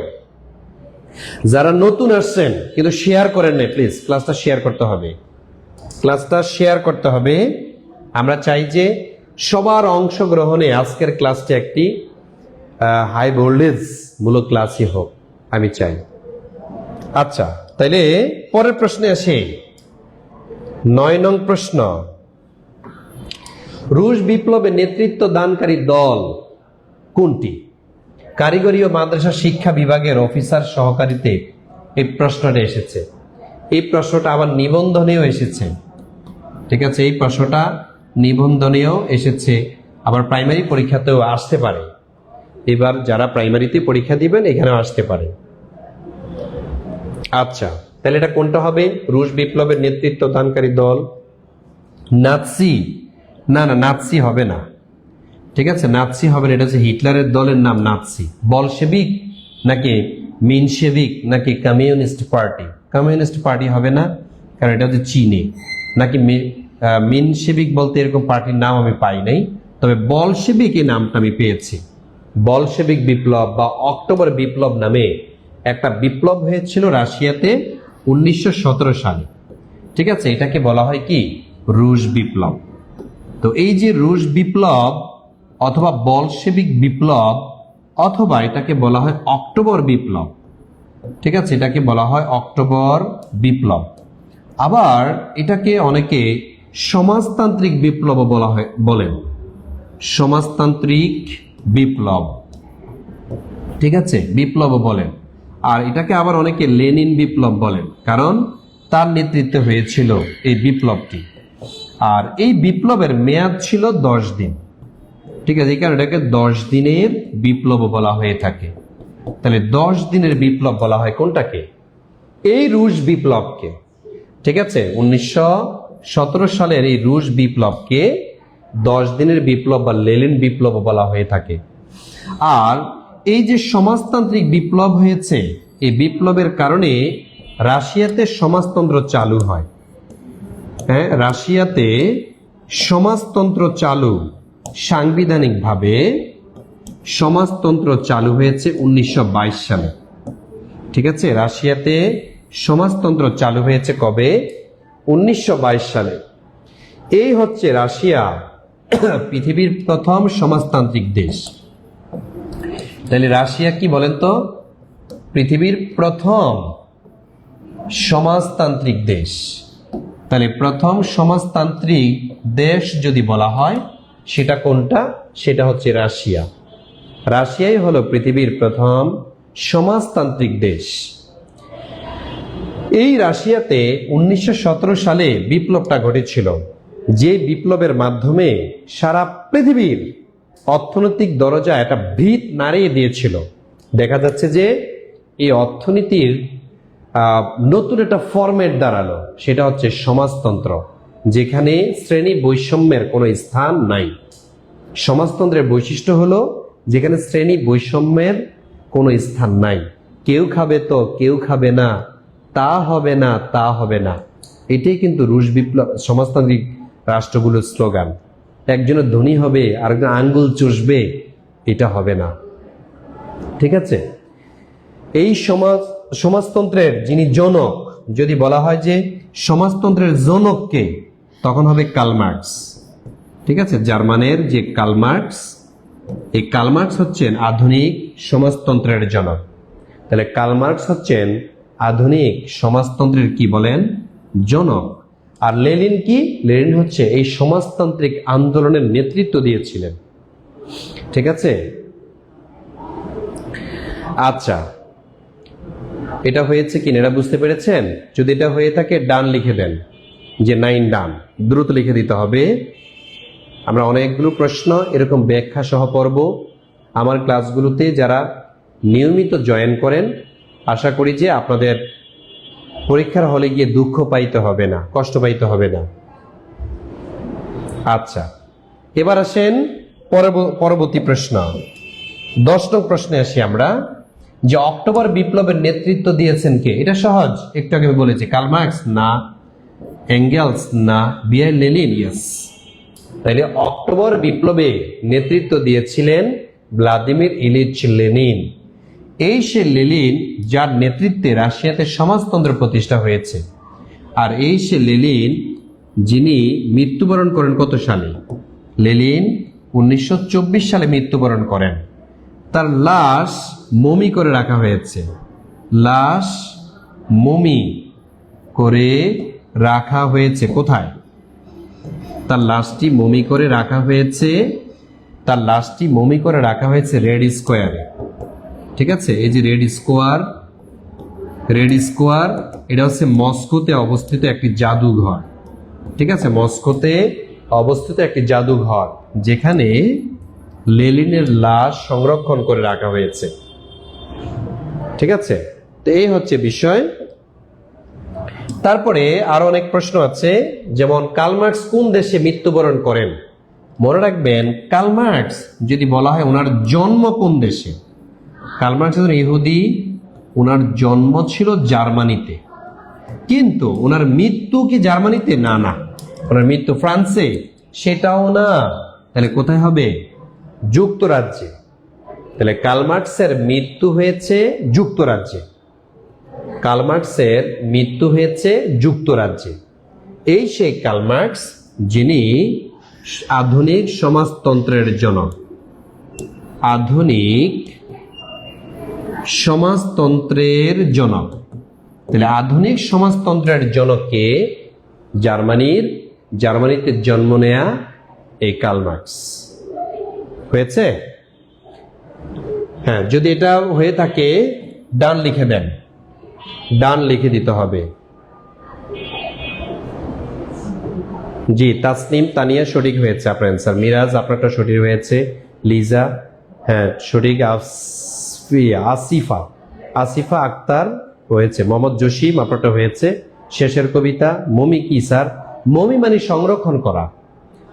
যারা নতুন আসছেন কিন্তু শেয়ার করেন না, প্লিজ ক্লাসটা শেয়ার করতে হবে, ক্লাসটা শেয়ার করতে হবে। আমরা চাই যে সবার অংশগ্রহণে আজকের ক্লাসটি একটি হাই ভোল্টেজ মূলক ক্লাসই হোক, আমি চাই। আচ্ছা, তাইলে পরের প্রশ্নে আসি। 9 নং প্রশ্ন। রুশ বিপ্লবে নেতৃত্ব দানকারী দল কোনটি? কারিগরি ও মাদ্রাসা শিক্ষা বিভাগের অফিসার সহকারীতে এই প্রশ্নটা এসেছে। এই প্রশ্নটা আবার নিবন্ধনেও এসেছে। ঠিক আছে, এই প্রশ্নটা নিবন্ধনেও এসেছে, আবার প্রাইমারি পরীক্ষাতেও আসতে পারে। এবার যারা প্রাইমারিতে পরীক্ষা দিবেন এখানেও আসতে পারে। আচ্ছা, তাহলে এটা কোনটা হবে? রুশ বিপ্লবের নেতৃত্ব দানকারী দল নাৎসি। না না, নাৎসি হবে না। ঠিক আছে, নাৎসি হবে না, এটা হচ্ছে হিটলারের দলের নাম নাৎসি। বলশেভিক নাকি মিনশেভিক নাকি কমিউনিস্ট পার্টি? কমিউনিস্ট পার্টি হবে না, কারণ এটা হচ্ছে চীনে। নাকি মিনশেভিক বলতে এরকম পার্টির নাম আমি পাই নাই, তবে বলশেভিক এই নামটা আমি পেয়েছি। বলশেভিক বিপ্লব বা অক্টোবর বিপ্লব নামে একটা বিপ্লব হয়েছিল রাশিয়াতে 1917 সালে। ঠিক আছে, এটাকে বলা হয় কি? রুশ বিপ্লব। তো এই যে রুশ বিপ্লব অথবা বলশেভিক বিপ্লব অথবা এটাকে বলা হয় অক্টোবর বিপ্লব। ঠিক আছে, এটাকে বলা হয় অক্টোবর বিপ্লব। আবার এটাকে অনেকে সমাজতান্ত্রিক বিপ্লব বলা হয়, বলেন সমাজতান্ত্রিক বিপ্লব। ঠিক আছে, বিপ্লব বলেন। আর এটাকে আবার অনেকে লেনিন বিপ্লব বলেন, কারণ তার নেতৃত্বে হয়েছিল এই বিপ্লবটি। আর এই বিপ্লবের মেয়াদ ছিল 10 দিন। ঠিক আছে, এই কারণে এটাকে 10 দিনের বিপ্লব বলা হয়ে থাকে। তাহলে 10 দিনের বিপ্লব বলা হয় কোনটাকে? এই রুশ বিপ্লবকে। ঠিক আছে, 1917 সালের এই রুশ বিপ্লবকে 10 দিনের বিপ্লব বা লেনিন বিপ্লব বলা হয়ে থাকে। আর এই যে সমাজতান্ত্রিক বিপ্লব হয়েছে, এই বিপ্লবের কারণে রাশিয়াতে সমাজতন্ত্র চালু হয়। হ্যাঁ, রাশিয়াতে সমাজতন্ত্র চালু, সাংবিধানিকভাবে সমাজতন্ত্র চালু হয়েছে 1922 সালে। ঠিক আছে, রাশিয়াতে সমাজতন্ত্র চালু হয়েছে কবে? 1922 সালে। এই হচ্ছে রাশিয়া পৃথিবীর প্রথম সমাজতান্ত্রিক দেশ। তাহলে রাশিয়া কি বলেন তো? পৃথিবীর প্রথম সমাজতান্ত্রিক দেশ। তাহলে প্রথম সমাজতান্ত্রিক দেশ যদি বলা হয় সেটা কোনটা? সেটা হচ্ছে রাশিয়া। রাশিয়াই হলো পৃথিবীর প্রথম সমাজতান্ত্রিক দেশ। এই রাশিয়াতে 1917 সালে বিপ্লবটা ঘটেছিল, যে বিপ্লবের মাধ্যমে সারা পৃথিবীর অর্থনৈতিক দরজা একটা ভিত নাড়িয়ে দিয়েছিল। দেখা যাচ্ছে যে এই অর্থনীতির নতুন একটা ফরম্যাট দাঁড়ালো, সেটা হচ্ছে সমাজতন্ত্র, যেখানে শ্রেণী বৈষম্যের কোনো স্থান নাই। সমাজতন্ত্রের বৈশিষ্ট্য হলো যেখানে শ্রেণী বৈষম্যের কোনো স্থান নাই। কেউ খাবে তো কেউ খাবে না, তা হবে না তা হবে না। এটাই কিন্তু রুশ বিপ্লব সমাজতান্ত্রিক রাষ্ট্রগুলোর স্লোগান। একজনের ধনী হবে আরেকজন আঙ্গুল চুষবে, এটা হবে না। ঠিক আছে, এই সমাজতন্ত্রের যিনি জনক, যদি বলা হয় যে সমাজতন্ত্রের জনক কে, তখন হবে কার্ল মার্কস। ঠিক আছে, জার্মানের যে কার্ল মার্কস, এই কার্ল মার্কস হচ্ছেন আধুনিক সমাজতন্ত্রের জনক। তাহলে কার্ল মার্কস হচ্ছেন আধুনিক সমাজতন্ত্রের কি বলেন? জনক। আর লেনিন কি? লেনিন হচ্ছে এই সমাজতান্ত্রিক আন্দোলনের নেতৃত্ব দিয়েছিলেন। ঠিক আছে, আচ্ছা, এটা হয়েছে কিনা এটা বুঝতে পেরেছেন? যদি এটা হয়ে থাকে ডান লিখে দেন, যে 9 ডান, দ্রুত লিখে দিতে হবে। আমরা অনেকগুলো প্রশ্ন এরকম ব্যাখ্যা সহ পড়ব আমার ক্লাসগুলোতে। যারা নিয়মিত জয়েন করেন, আশা করি যে আপনাদের পরীক্ষার হলে গিয়ে দুঃখ পাইতে হবে না, কষ্ট পাইতে হবে না। আচ্ছা, এবার আসেন পরবর্তী প্রশ্ন। 10 নং প্রশ্নে আসি আমরা, যে অক্টোবর বিপ্লবের নেতৃত্ব দিয়েছেন কে? এটা সহজ, একটু আগে বলেছি। কার্ল মার্কস না, এঙ্গেলস না, বিয়ার লেনিন? ইয়েস। তাইলে অক্টোবর বিপ্লবে নেতৃত্ব দিয়েছিলেন ভ্লাদিমির ইলিচ লেনিন। এই সে লেনিন যার নেতৃত্বে রাশিয়াতে সমাজতন্ত্র প্রতিষ্ঠা হয়েছে। আর এই সে লেনিন যিনি মৃত্যুবরণ করেন কত সালে? লেনিন 1924 সালে মৃত্যুবরণ করেন। তার লাশ মমি করে রাখা হয়েছে। লাশ মমি করে রাখা হয়েছে কোথায়? তার লাশটি মমি করে রাখা হয়েছে, তার লাশটি মমি করে রাখা হয়েছে রেড স্কোয়ারে। ঠিক আছে, এই যে রেড স্কোয়ার, রেড স্কোয়ার এটা হচ্ছে মস্কোতে অবস্থিত একটি জাদুঘর। ঠিক আছে, মস্কোতে অবস্থিত একটি জাদুঘর যেখানে লেনিনের লাশ সংরক্ষণ করে রাখা হয়েছে। ঠিক আছে, তো এই হচ্ছে বিষয়। তারপরে আরো অনেক প্রশ্ন আছে, যেমন কার্ল মার্কস কোন দেশে মৃত্যুবরণ করেন? মনে রাখবেন, কার্ল মার্কস যদি বলা হয় ওনার জন্ম কোন দেশে, কার্ল মার্কস একজন ইহুদি, ওনার জন্ম ছিল জার্মানিতে, কিন্তু ওনার মৃত্যু কি জার্মানিতে? না না, ওনার মৃত্যু ফ্রান্সে, সেটাও না। তাহলে কোথায় হবে? যুক্তরাজ্যে। তাহলে কার্ল মার্কসের মৃত্যু হয়েছে যুক্তরাজ্যে, কার্ল মার্কসের মৃত্যু হয়েছে যুক্তরাজ্যে। এই সেই কার্ল মার্কস যিনি আধুনিক সমাজতন্ত্রের জনক, আধুনিক সমাজতন্ত্রের জনক। তাহলে আধুনিক সমাজতন্ত্রের জনককে? জার্মানিতে জন্ম নেয়া এই কার্ল মার্কস। হয়েছে? হ্যাঁ, যদি এটা হয়ে থাকে ডান লিখে দেন, ডান লিখে দিতে হবে। জি, তাসনিম তানিয়া সঠিক হয়েছে আপনার অ্যান্সার। মিরাজ আপনারটা সঠিক হয়েছে। লিজা হ্যাঁ সঠিক। আসিফা আক্তার হয়েছে। মোহাম্মদ জসিম আপনারটা হয়েছে। শেষের কবিতা মমি কি স্যার? মমি মানে সংরক্ষণ করা,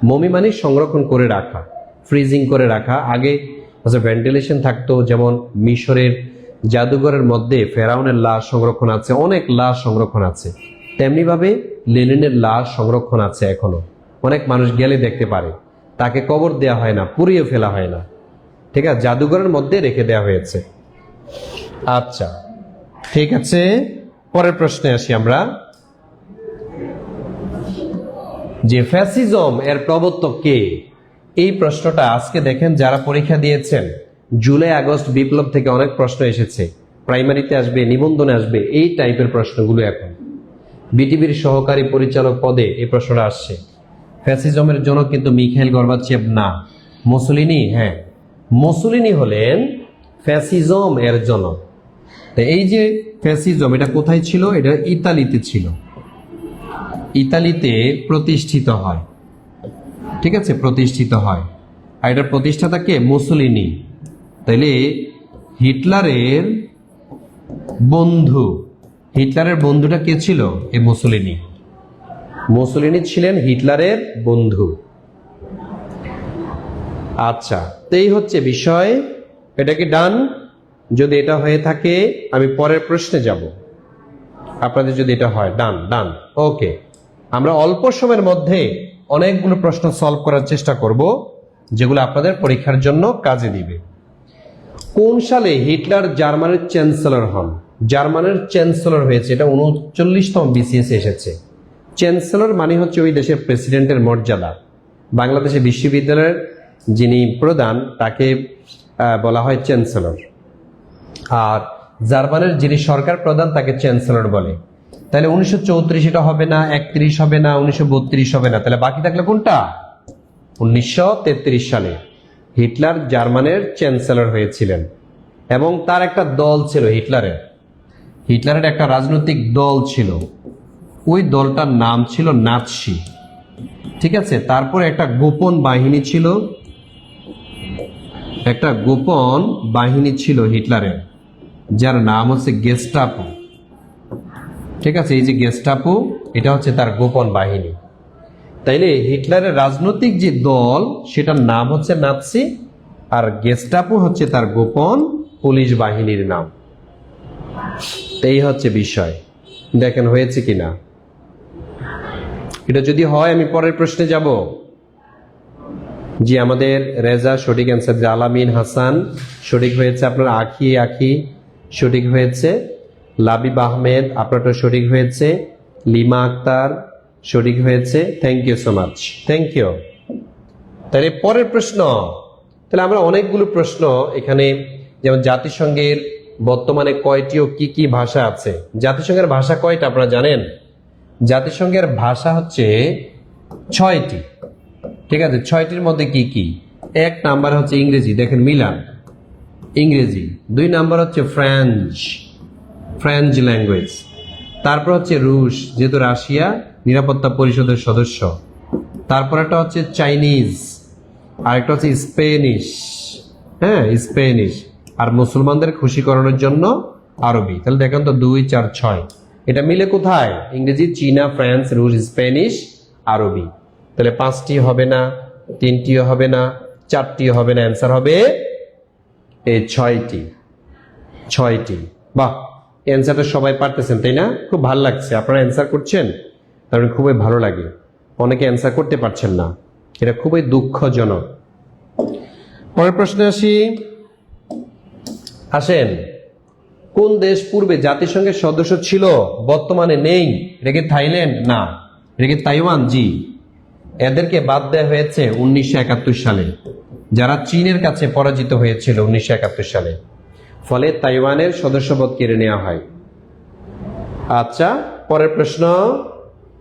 মমি মানে সংরক্ষণ করে রাখা, ফ্রিজিং করে রাখা। আগে ভেন্টিলেশন থাকতো, যেমন মিশরের জাদুঘরের মধ্যে ফেরাউনের লাশ সংরক্ষণ আছে, অনেক লাশ সংরক্ষণ আছে। তেমনি ভাবে লেনিনের লাশ সংরক্ষণ আছে এখনো। অনেক মানুষ গেলে দেখতে পারে, তাকে কবর দেওয়া হয় না, পুড়িয়ে ফেলা হয় না। ঠিক আছে, জাদুঘরের মধ্যে রেখে দেওয়া হয়েছে। আচ্ছা ঠিক আছে, পরের প্রশ্নে আসি আমরা। যে ফ্যাসিজম এর প্রবর্তক কে? এই প্রশ্নটা আজকে দেখেন যারা পরীক্ষা দিয়েছেন, জুলাই আগস্ট বিপ্লব থেকে অনেক প্রশ্ন এসেছে, প্রাইমারিতে আসবে, নিবন্ধনে আসবে, এই টাইপের প্রশ্নগুলো এখন বিটিভির সহকারী পরিচালক পদে এই প্রশ্নটা আসছে। ফ্যাসিজমের জনক কিন্তু মিখাইল গর্বাচেভ না, মুসোলিনি। হ্যাঁ, মুসোলিনি হলেন ফ্যাসিজম এর জনক। এই যে ফ্যাসিজম, এটা কোথায় ছিল? এটা ইতালিতে ছিল, ইতালিতে প্রতিষ্ঠিত হয়। ঠিক আছে, প্রতিষ্ঠিত হয়। আর এটার প্রতিষ্ঠাতা কে? মুসোলিনি। তাইলে হিটলারের বন্ধু, হিটলারের বন্ধুটা কে ছিল? এ মুসোলিনি। মুসোলিনি ছিলেন হিটলারের বন্ধু। আচ্ছা, এই হচ্ছে বিষয়। এটা কি ডান? যদি এটা হয়ে থাকে আমি পরের প্রশ্নে যাব। আপনাদের যদি এটা হয় ডান, ডান, ওকে। আমরা অল্প সময়ের মধ্যে অনেকগুলো প্রশ্ন সলভ করার চেষ্টা করব, যেগুলো আপনাদের পরীক্ষার জন্য কাজে দিবে। কোন সালে হিটলার জার্মানির চ্যান্সেলর হন? জার্মানির চ্যান্সেলর হয়েছে, এটা 39তম বিসিএস এসেছে। চ্যান্সেলর মানে হচ্ছে ওই দেশের প্রেসিডেন্টের মর্যাদা। বাংলাদেশে বিশ্ববিদ্যালয়ের যিনি প্রধান তাকে বলা হয় চ্যান্সেলর, আর জার্মানির যিনি সরকার প্রধান তাকে চ্যান্সেলর বলে। তাহলে 1934 এটা হবে না, 31 হবে না, 1932 হবে না, তাহলে বাকি থাকলে কোনটা? 1933 সালে হিটলার জার্মানির চ্যান্সেলর হয়েছিলেন, এবং তার একটা দল ছিল। হিটলারের একটা রাজনৈতিক দল ছিল, ওই দলটার নাম ছিল নাৎসি। ঠিক আছে, তারপরে একটা গোপন বাহিনী ছিল, একটা গোপন বাহিনী ছিল হিটলারের, যার নাম হচ্ছে গেস্টাপো। ঠিক আছে, এই যে গেস্টাপো, এটা হচ্ছে তার গোপন বাহিনী। তাইলে হিটলারের রাজনৈতিক যে দল সেটার নাম হচ্ছে নাৎসি, আর গেস্টাপো হচ্ছে তার গোপন পুলিশ বাহিনীর নাম। এই হচ্ছে বিষয়। দেখেন হয়েছে কিনা। এটা যদি হয় আমি পরের প্রশ্নে যাব। জি, আমাদের রেজা সঠিক অ্যান্সার, জালামিন হাসান সঠিক হয়েছে, আপনার আখি সঠিক হয়েছে, লাবিব আহমেদ আপনারটা সঠিক হয়েছে, লিমা আক্তার সঠিক হয়েছে। Thank you so much, thank you. তাহলে পরের প্রশ্ন, তাহলে আমরা অনেকগুলো প্রশ্ন এখানে, যেমন জাতিসংঘের বর্তমানে কয়টি ও কি কি ভাষা আছে? জাতিসংঘের ভাষা কয়টা আপনারা জানেন? জাতিসংঘের ভাষা হচ্ছে 6টি। ঠিক আছে, 6টির মধ্যে কি কি? 1 নাম্বার হচ্ছে ইংরেজি, দেখেন মিলান, ইংরেজি। 2 নাম্বার হচ্ছে ফ্রেঞ্চ, ফ্রেঞ্চ ল্যাঙ্গুয়েজ। তারপর হচ্ছে রুশ, যেহেতু রাশিয়া নিরাপত্তা পরিষদের সদস্য। তারপর একটা হচ্ছে চাইনিজ, আরেকটা হচ্ছে স্পেনিশ। হ্যাঁ, স্পেনিশ। আর মুসলমানদের খুশি করানোর জন্য আরবি। তাহলে দেখেন তো 2, 4, 6 এটা মিলে কোথায়? ইংরেজি, চীনা, ফ্রান্স, রুশ, স্পেনিশ, আরবি। তাহলে 5টি হবে না, 3টিও হবে না, 4টিও হবে না, অ্যান্সার হবে এই 6টি। বাহ, অ্যান্সারটা সবাই পারতেছেন, তাই না? খুব ভালো লাগছে, আপনারা অ্যান্সার করছেন, তার মানে খুবই ভালো লাগে। অনেকে অ্যান্সার করতে পারছেন না, এটা খুবই দুঃখজনক। পরের প্রশ্নে আসেন, কোন দেশ পূর্বে জাতিসংঘের সদস্য ছিল বর্তমানে নেই? এটা কি থাইল্যান্ড? না। এটা কি তাইওয়ান? জি। এদেরকে বাদ দেওয়া হয়েছে 1971 সালে, যারা চীনের কাছে পরাজিত হয়েছিল 1971 সালে। ফলে তাইওয়ানের সদস্যপদ কেড়ে নেওয়া হয়। আচ্ছা,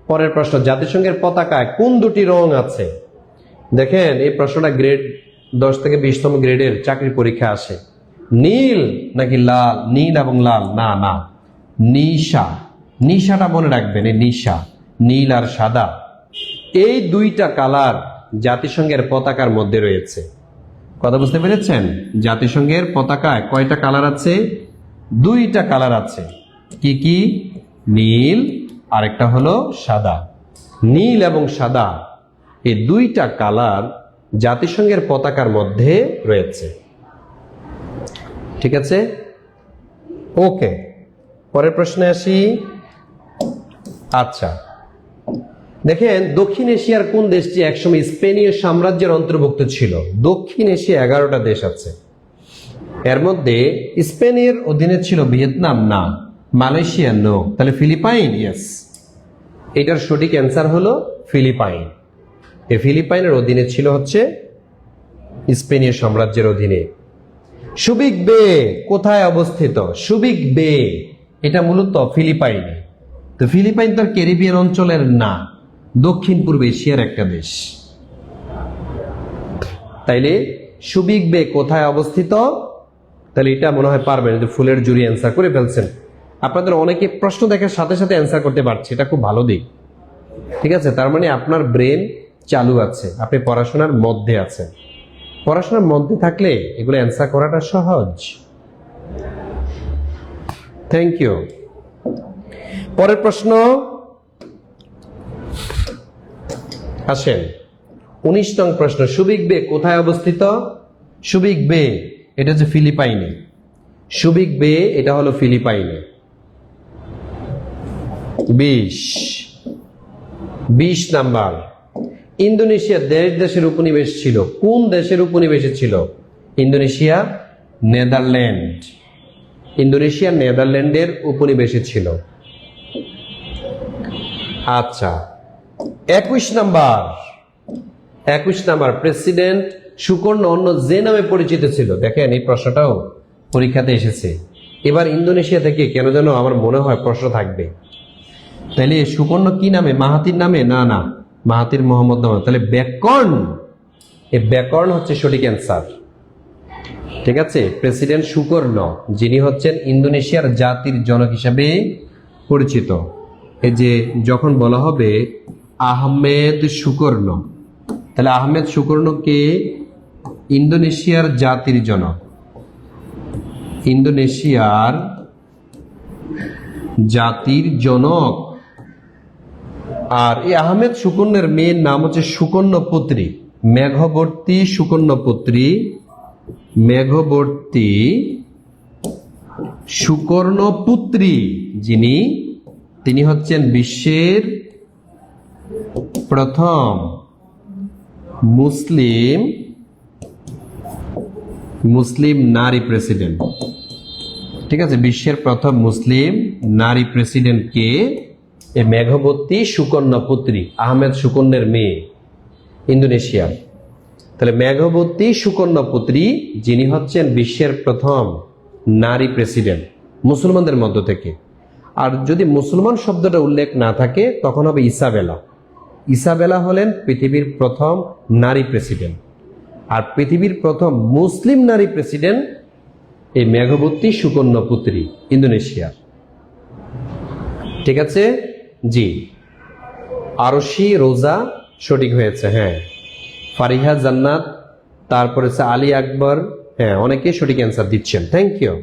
পরের প্রশ্ন, জাতিসংঘের পতাকায় কোন দুটি রং আছে? দেখেন, এই প্রশ্নটা গ্রেড 10 থেকে 20তম গ্রেডের চাকরির পরীক্ষা আসে। নীল নাকি লাল? নীল এবং লাল? না না, নিশাটা মনে রাখবেন, এই নিশা, নীল আর সাদা, এই দুইটা কালার জাতিসংঘের পতাকার মধ্যে রয়েছে। কথা বুঝতে পেরেছেন? জাতিসংঘের পতাকায় কয়টা কালার আছে? 2টা কালার আছে। কি কি? নীল, আরেকটা হলো সাদা। নীল এবং সাদা, এই 2টা কালার জাতিসংঘের পতাকার মধ্যে রয়েছে। ঠিক আছে, ওকে। পরের প্রশ্নে আসি। আচ্ছা, দেখেন, দক্ষিণ এশিয়ার কোন দেশটি একসময় স্পেনীয় সাম্রাজ্যের অন্তর্ভুক্ত ছিল? দক্ষিণ এশিয়া 11টা দেশ আছে, এর মধ্যে স্পেনের অধীনে ছিল ভিয়েতনাম? না। মালয়েশিয়া? নো। তাহলে ফিলিপাইন? ইয়েস। এটার সঠিক অ্যান্সার হলো ফিলিপাইন। এই ফিলিপাইনের অধীনে ছিল হচ্ছে স্পেনীয় সাম্রাজ্যের অধীনে। সুবিক বে কোথায় অবস্থিত? সুবিক বে এটা মূলত ফিলিপাইনে। তো ফিলিপাইন তার ক্যারিবিয়ান অঞ্চলের না, দক্ষিণ পূর্ব এশিয়ার একটা দেশ। তাইলে সুবিক বে কোথায় অবস্থিত? তাহলে এটা মনে হয় পারবেন, যে ফুলের জুড়ি অ্যান্সার করে ফেলছেন। আপনাদের অনেকে প্রশ্ন দেখার সাথে সাথে অ্যান্সার করতে পারছে, এটা খুব ভালো দিক। ঠিক আছে, তার মানে আপনার ব্রেন চালু আছে, আপনি পড়াশোনার মধ্যে আছেন। পড়াশোনার মধ্যে থাকলে এগুলো অ্যান্সার করাটা সহজ। Thank you. পরের প্রশ্ন আসেন, 19 নং প্রশ্ন। সুবিক বে কোথায় অবস্থিত? সুবিক বে এটা হচ্ছে ফিলিপাইনে। সুবিক বে এটা হলো ফিলিপাইনে। 20 নাম্বার। ইন্দোনেশিয়া দেশের উপনিবেশ ছিল। কোন দেশের উপনিবেশে ছিল? Indonesia, Netherland. ইন্দোনেশিয়া নেদারল্যান্ডের উপনিবেশে ছিল। আচ্ছা, 21 নাম্বার। প্রেসিডেন্ট সুকর্ণ অন্য যে নামে পরিচিত ছিল? দেখেন, এই প্রশ্নটাও পরীক্ষাতে এসেছে। এবার ইন্দোনেশিয়া থেকে কেন যেন আমার মনে হয় প্রশ্ন থাকবে। তাহলে সুকর্ণ কি নামে? মাহাতির নামে? না না, মাহাতির মোহাম্মদ নামে। তাহলে ব্যাকর্ণ, এই ব্যাকর্ণ হচ্ছে সঠিক অ্যান্সার। ঠিক আছে, প্রেসিডেন্ট সুকর্ণ, যিনি হচ্ছেন ইন্দোনেশিয়ার জাতির জনক হিসাবে পরিচিত। এই যে যখন বলা হবে আহমেদ সুকর্ণ, তাহলে আহমেদ সুকর্ণকে ইন্দোনেশিয়ার জাতির জনক, ইন্দোনেশিয়ার জাতির জনক। আর এই আহমেদ সুকর্ণের মেয়ের নাম হচ্ছে সুকর্ণপুত্রী, মেঘবর্তী সুকর্ণপুত্রী, মেঘবর্তী সুকর্ণপুত্রী, তিনি হচ্ছেন বিশ্বের প্রথম মুসলিম নারী প্রেসিডেন্ট। ঠিক আছে, বিশ্বের প্রথম মুসলিম নারী প্রেসিডেন্ট কে? এই মেঘবর্তী সুকর্ণপুত্রী, আহমেদ সুকর্ণের মেয়ে, ইন্দোনেশিয়ার। তাহলে মেঘবর্তী সুকর্ণপুত্রী, যিনি হচ্ছেন বিশ্বের প্রথম নারী প্রেসিডেন্ট মুসলমানদের মধ্য থেকে। আর যদি মুসলমান শব্দটা উল্লেখ না থাকে তখন হবে ইসাবেলা। ইসাবেলা হলেন পৃথিবীর প্রথম নারী প্রেসিডেন্ট। আর পৃথিবীর প্রথম মুসলিম নারী প্রেসিডেন্ট এই মেঘবর্তী সুকর্ণপুত্রী, ইন্দোনেশিয়ার। ঠিক আছে, জি। আরশি রোজা সঠিক হয়েছে, হ্যাঁ। ফারিহা জান্নাত, তারপরে হচ্ছে আলী আকবর, হ্যাঁ, অনেকে সঠিক অ্যান্সার দিচ্ছেন, থ্যাংক ইউ।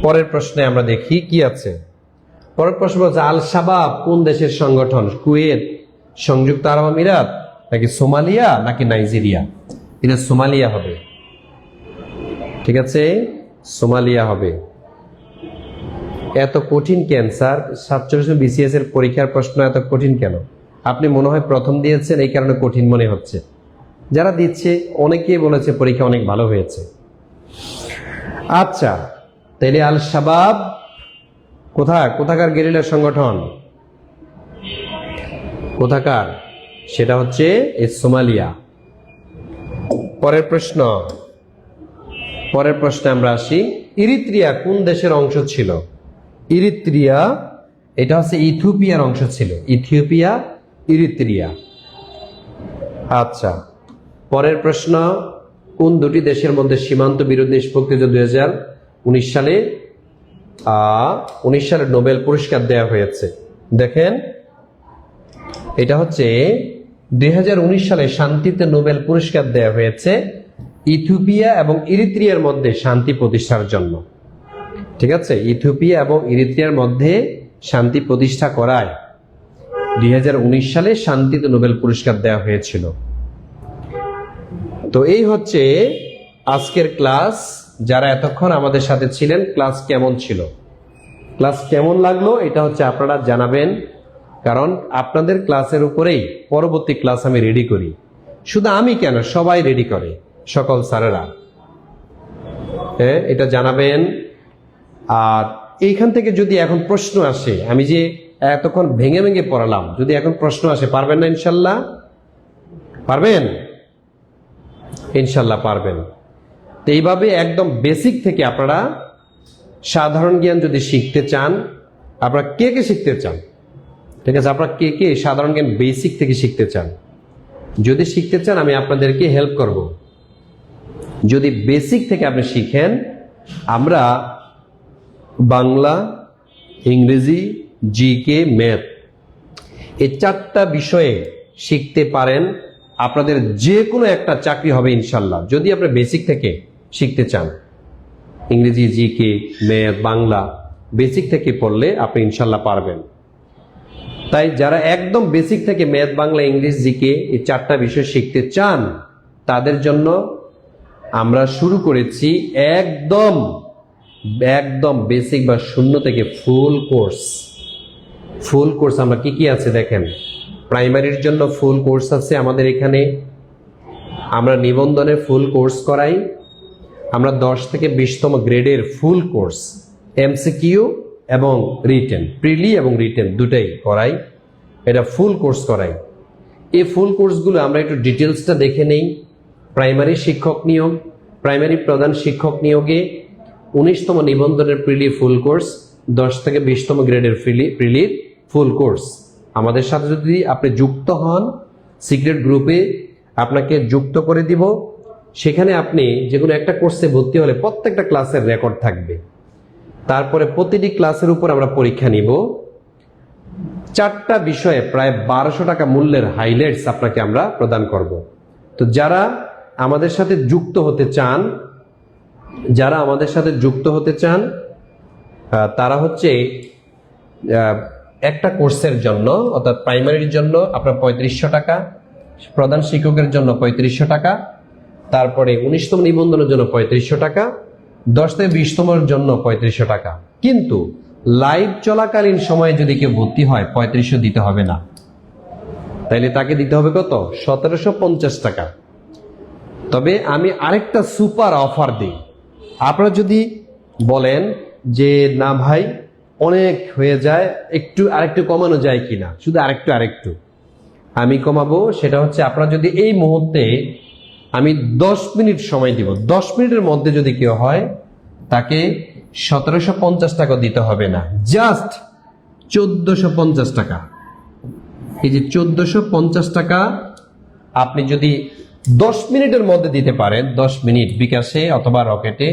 পরের প্রশ্নে আমরা দেখি কি আছে। পরের প্রশ্ন হচ্ছে আল শাবাব কোন দেশের সংগঠন? কুয়েত, সংযুক্ত আরব আমিরাত, নাকি সোমালিয়া, নাকি নাইজেরিয়া? এটা সোমালিয়া হবে, ঠিক আছে, সোমালিয়া হবে। এত কঠিন ক্যান্সার 47 বিসিএস এর পরীক্ষার প্রশ্ন এত কঠিন কেন? আপনি মনে হয় প্রথম দিয়েছেন, এই কারণে কঠিন মনে হচ্ছে। যারা দিচ্ছে অনেকেই বলেছে পরীক্ষা অনেক ভালো হয়েছে। আচ্ছা, তাইলে আল শাবাব কোথাকার গেরিলা সংগঠন? কোথাকার? সেটা হচ্ছে এই সোমালিয়া। পরের প্রশ্নে আমরা আসি। ইরিত্রিয়া কোন দেশের অংশ ছিল? ইরিত্রিয়া এটা হচ্ছে ইথিওপিয়ার অংশ ছিল। Ethiopia, Eritrea. আচ্ছা, পরের প্রশ্ন, কোন দুটি দেশের মধ্যে সীমান্ত বিরোধী নিষ্পত্তি 2019 সালে 19 সালে নোবেল পুরস্কার দেওয়া হয়েছে? দেখেন, এটা হচ্ছে 2019 সালে শান্তিতে নোবেল পুরস্কার দেওয়া হয়েছে ইথিওপিয়া এবং ইরিত্রিয়ার মধ্যে শান্তি প্রতিষ্ঠার জন্য। ঠিক আছে, ইথিওপিয়া এবং ইরিত্রিয়ার মধ্যে শান্তি প্রতিষ্ঠা করায় 2019 সালে শান্তিতে নোবেল পুরস্কার দেওয়া হয়েছিল। তো এই হচ্ছে আজকের ক্লাস। যারা এতক্ষণ আমাদের সাথে ছিলেন, ক্লাস কেমন ছিল, ক্লাস কেমন লাগলো, এটা হচ্ছে আপনারা জানাবেন। কারণ আপনাদের ক্লাসের উপরেই পরবর্তী ক্লাস আমি রেডি করি। শুধু আমি কেন, সবাই রেডি করে, সকল স্যারেরা। হ্যাঁ, এটা জানাবেন। আর এইখান থেকে যদি এখন প্রশ্ন আসে, আমি যে এতক্ষণ ভেঙে ভেঙে পড়ালাম, যদি এখন প্রশ্ন আসে, পারবেন না ইনশাল্লাহ? পারবেন? ইনশাল্লাহ পারবেন। তো এইভাবে একদম বেসিক থেকে আপনারা সাধারণ জ্ঞান যদি শিখতে চান, আপনারা কে কে শিখতে চান? ঠিক আছে, আপনারা কে কে সাধারণ জ্ঞান বেসিক থেকে শিখতে চান? যদি শিখতে চান, আমি আপনাদেরকে হেল্প করব। যদি বেসিক থেকে আপনি শিখেন, আমরা বাংলা, ইংরেজি, জিকে, ম্যাথ, এই 4টা বিষয়ে শিখতে পারেন, আপনাদের যে কোনো একটা চাকরি হবে ইনশাল্লাহ। যদি আপনি বেসিক থেকে শিখতে চান, ইংরেজি, জিকে, ম্যাথ, বাংলা বেসিক থেকে পড়লে আপনি ইনশাল্লাহ পারবেন। তাই যারা একদম বেসিক থেকে ম্যাথ, বাংলা, ইংলিশ, জিকে এই 4টা বিষয় শিখতে চান, তাদের জন্য আমরা শুরু করেছি একদম বেসিক বা শূন্য থেকে ফুল কোর্স। আমরা কি আছে দেখেন, প্রাইমারির জন্য ফুল কোর্স আছে আমাদের এখানে। আমরা নিবন্ধনে ফুল কোর্স করাই। আমরা 10 থেকে 20তম গ্রেডের ফুল কোর্স, এমসিকিউ এবং রিটেন, প্রিলি এবং রিটেন দুটাই করাই। এটা ফুল কোর্স করাই। এই ফুল কোর্সগুলো আমরা একটু ডিটেলসটা দেখে নেই। প্রাইমারি শিক্ষক নিয়োগ, প্রাইমারি প্রধান শিক্ষক নিয়োগে 19তম নিবন্ধনের প্রিলি ফুল কোর্স, 10 থেকে 20তম গ্রেডের প্রিলির ফুল কোর্স। আমাদের সাথে যদি আপনি যুক্ত হন, সিক্রেট গ্রুপে আপনাকে যুক্ত করে দিব। সেখানে আপনি যে কোনো একটা কোর্সে ভর্তি হলে প্রত্যেকটা ক্লাসের রেকর্ড থাকবে। তারপরে প্রতিটি ক্লাসের উপর আমরা পরীক্ষা নিব। 4টা বিষয়ে প্রায় 1200 টাকা মূল্যের হাইলাইটস আপনাকে আমরা প্রদান করব। তো যারা আমাদের সাথে যুক্ত হতে চান, তারা হচ্ছে একটা কোর্সের জন্য, অর্থাৎ প্রাইমারির জন্য আপনার 3500 টাকা, প্রধান শিক্ষকের জন্য 3500 টাকা, তারপরে 19তম নিবন্ধনের জন্য 3500 টাকা, 10 থেকে 20তমের জন্য 3500 টাকা। কিন্তু লাইভ চলাকালীন সময়ে যদি কেউ ভর্তি হয়, 3500 দিতে হবে না। তাইলে তাকে দিতে হবে কত? 1750 টাকা। তবে আমি আরেকটা সুপার অফার দিই। আপনারা যদি বলেন যে না ভাই অনেক হয়ে যায়, আরেকটু কমানো যায় কিনা, শুধু আরেকটু আমি কমাবো। সেটা হচ্ছে, আপনারা যদি এই মুহূর্তে আমি 10 মিনিট সময় দিব, 10 মিনিটের মধ্যে যদি কেউ হয়, তাকে 1750 টাকা দিতে হবে না, জাস্ট 1450 টাকা। এই যে 1450 টাকা আপনি যদি 10 মিনিটের মধ্যে দিতে পারেন, 10 মিনিট বিকাশে অথবা রকেটে,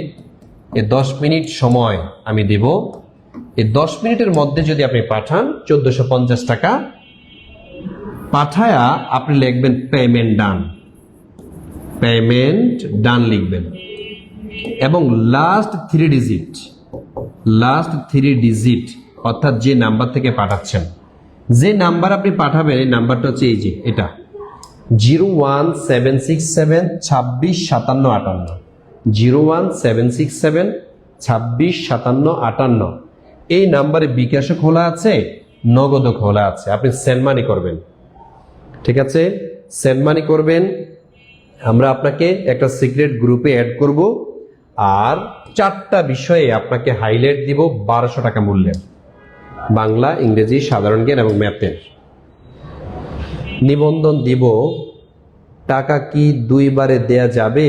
এই 10 মিনিট সময় আমি দেব। এই 10 মিনিটের মধ্যে যদি আপনি পাঠান 1450 টাকা পাঠায়া আপনি লিখবেন পেমেন্ট ডান, পেমেন্ট ডান লিখবেন এবং লাস্ট 3 ডিজিট অর্থাৎ যে নাম্বার থেকে পাঠাচ্ছেন, যে নাম্বার আপনি পাঠাবেন এই নাম্বারটা হচ্ছে এই যে এটা 01767 26 57 58, 01767 26 57 58। এই নাম্বারে বিকাশও খোলা আছে, নগদও খোলা আছে। আপনি সেন্ড মানি করবেন, ঠিক আছে, সেন্ড মানি করবেন। আমরা আপনাকে একটা সিক্রেট গ্রুপে অ্যাড করব আর 4টা বিষয়ে আপনাকে হাইলাইট দিব 1200 টাকা মূল্যের, বাংলা, ইংরেজি, সাধারণ জ্ঞান এবং ম্যাথের নিবন্ধন দিব। টাকা কি 2 বারে দেয়া যাবে?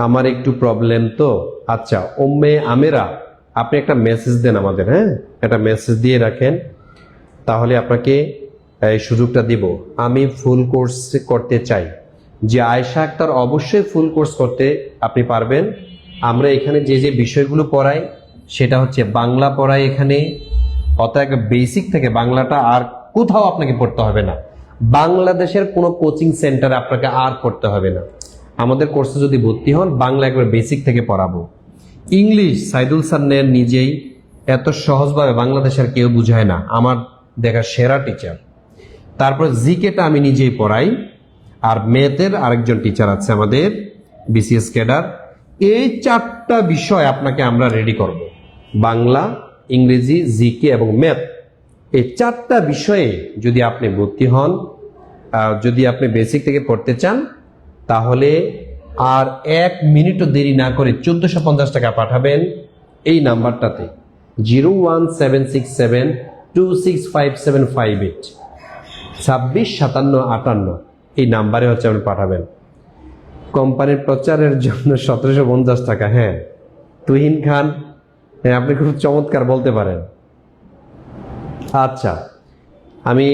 আমার একটু প্রবলেম তো। আচ্ছা, আমেরা আপনি একটা মেসেজ দেন আমাদের, হ্যাঁ, একটা মেসেজ দিয়ে রাখেন, তাহলে আপনাকে এই সুযোগটা দিব। আমি ফুল কোর্স করতে চাই। যে আয়েশা আক্তার অবশ্যই ফুল কোর্স করতে আপনি পারবেন। আমরা এখানে যে যে বিষয়গুলো পড়াই সেটা হচ্ছে বাংলা পড়াই এখানে, অর্থাৎ বেসিক থেকে বাংলাটা আর কোথাও আপনাকে পড়তে হবে না। বাংলাদেশের কোনো কোচিং সেন্টারে আপনাকে আর পড়তে হবে না। আমাদের কোর্সে যদি ভর্তি হন বাংলা একবার বেসিক থেকে পড়াবো। ইংলিশ সাইদুল স্যার নেন নিজেই, এত সহজভাবে বাংলাদেশের কেউ বুঝায় না, আমার দেখা সেরা টিচার। তারপর জিকেটা আমি নিজেই পড়াই, আর ম্যাথের আরেকজন টিচার আছে আমাদের বিসিএস ক্যাডার। এই 4টা বিষয় আপনাকে আমরা রেডি করব, বাংলা, ইংরেজি, জিকে এবং ম্যাথ। এই 4টা বিষয়ে যদি আপনি ভর্তি হন, যদি আপনি বেসিক থেকে পড়তে চান, তাহলে আর 1 মিনিটও দেরি না করে 1450 টাকা পাঠাবেন এই নাম্বারটাতে 01767 265758, 26 57 58। এই নাম্বারে হচ্ছে আপনি পাঠাবেন। কোম্পানির প্রচারের জন্য 1750 টাকা। হ্যাঁ, তুহিন খান, হ্যাঁ, আপনি খুব চমৎকার বলতে পারেন। আচ্ছা, আমি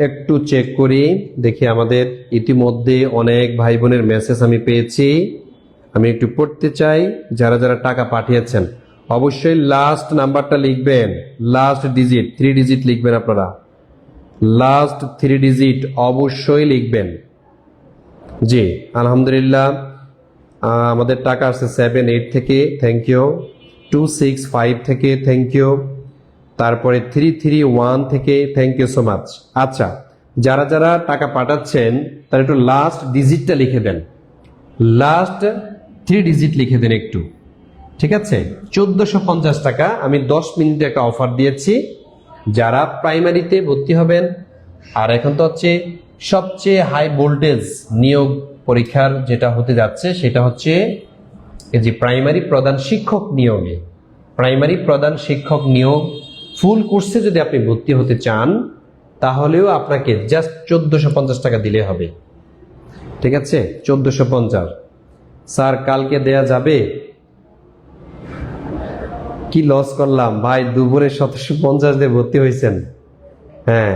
একটু চেক করি, দেখি আমাদের ইতিমধ্যে অনেক ভাই বোনের মেসেজ আমি পেয়েছি, আমি একটু পড়তে চাই। যারা যারা টাকা পাঠিয়েছেন অবশ্যই লাস্ট নাম্বারটা লিখবেন, লাস্ট ডিজিট 3 ডিজিট লিখবেন, আপনারা লাস্ট 3 ডিজিট অবশ্যই লিখবেন। জি আলহামদুলিল্লাহ, আমাদের টাকা আসছে 78 থেকে, থ্যাংক ইউ। 265 থেকে থ্যাংক ইউ। তারপরে 331 থেকে থ্যাংক ইউ সো মাচ। আচ্ছা, যারা যারা টাকা পাঠাচ্ছেন তারা একটু লাস্ট ডিজিটটা লিখে দেন, লাস্ট 3 ডিজিট লিখে দেন একটু, ঠিক আছে। 1450 টাকা আমি 10 মিনিটে একটা অফার দিয়েছি যারা প্রাইমারিতে ভর্তি হবেন। আর এখন তো হচ্ছে সবচেয়ে হাই ভোল্টেজ নিয়োগ পরীক্ষার যেটা হতে যাচ্ছে সেটা হচ্ছে এই যে প্রাইমারি প্রধান শিক্ষক নিয়োগে, প্রাইমারি প্রধান শিক্ষক নিয়োগ ফুল কোর্সে যদি আপনি ভর্তি হতে চান তাহলেও আপনাকে জাস্ট 1450 টাকা দিলে হবে, ঠিক আছে। 1450। স্যার কালকে দেয়া যাবে? কি লস করলাম ভাই, দুপুরে 1750 দিয়ে ভর্তি হয়েছেন। হ্যাঁ,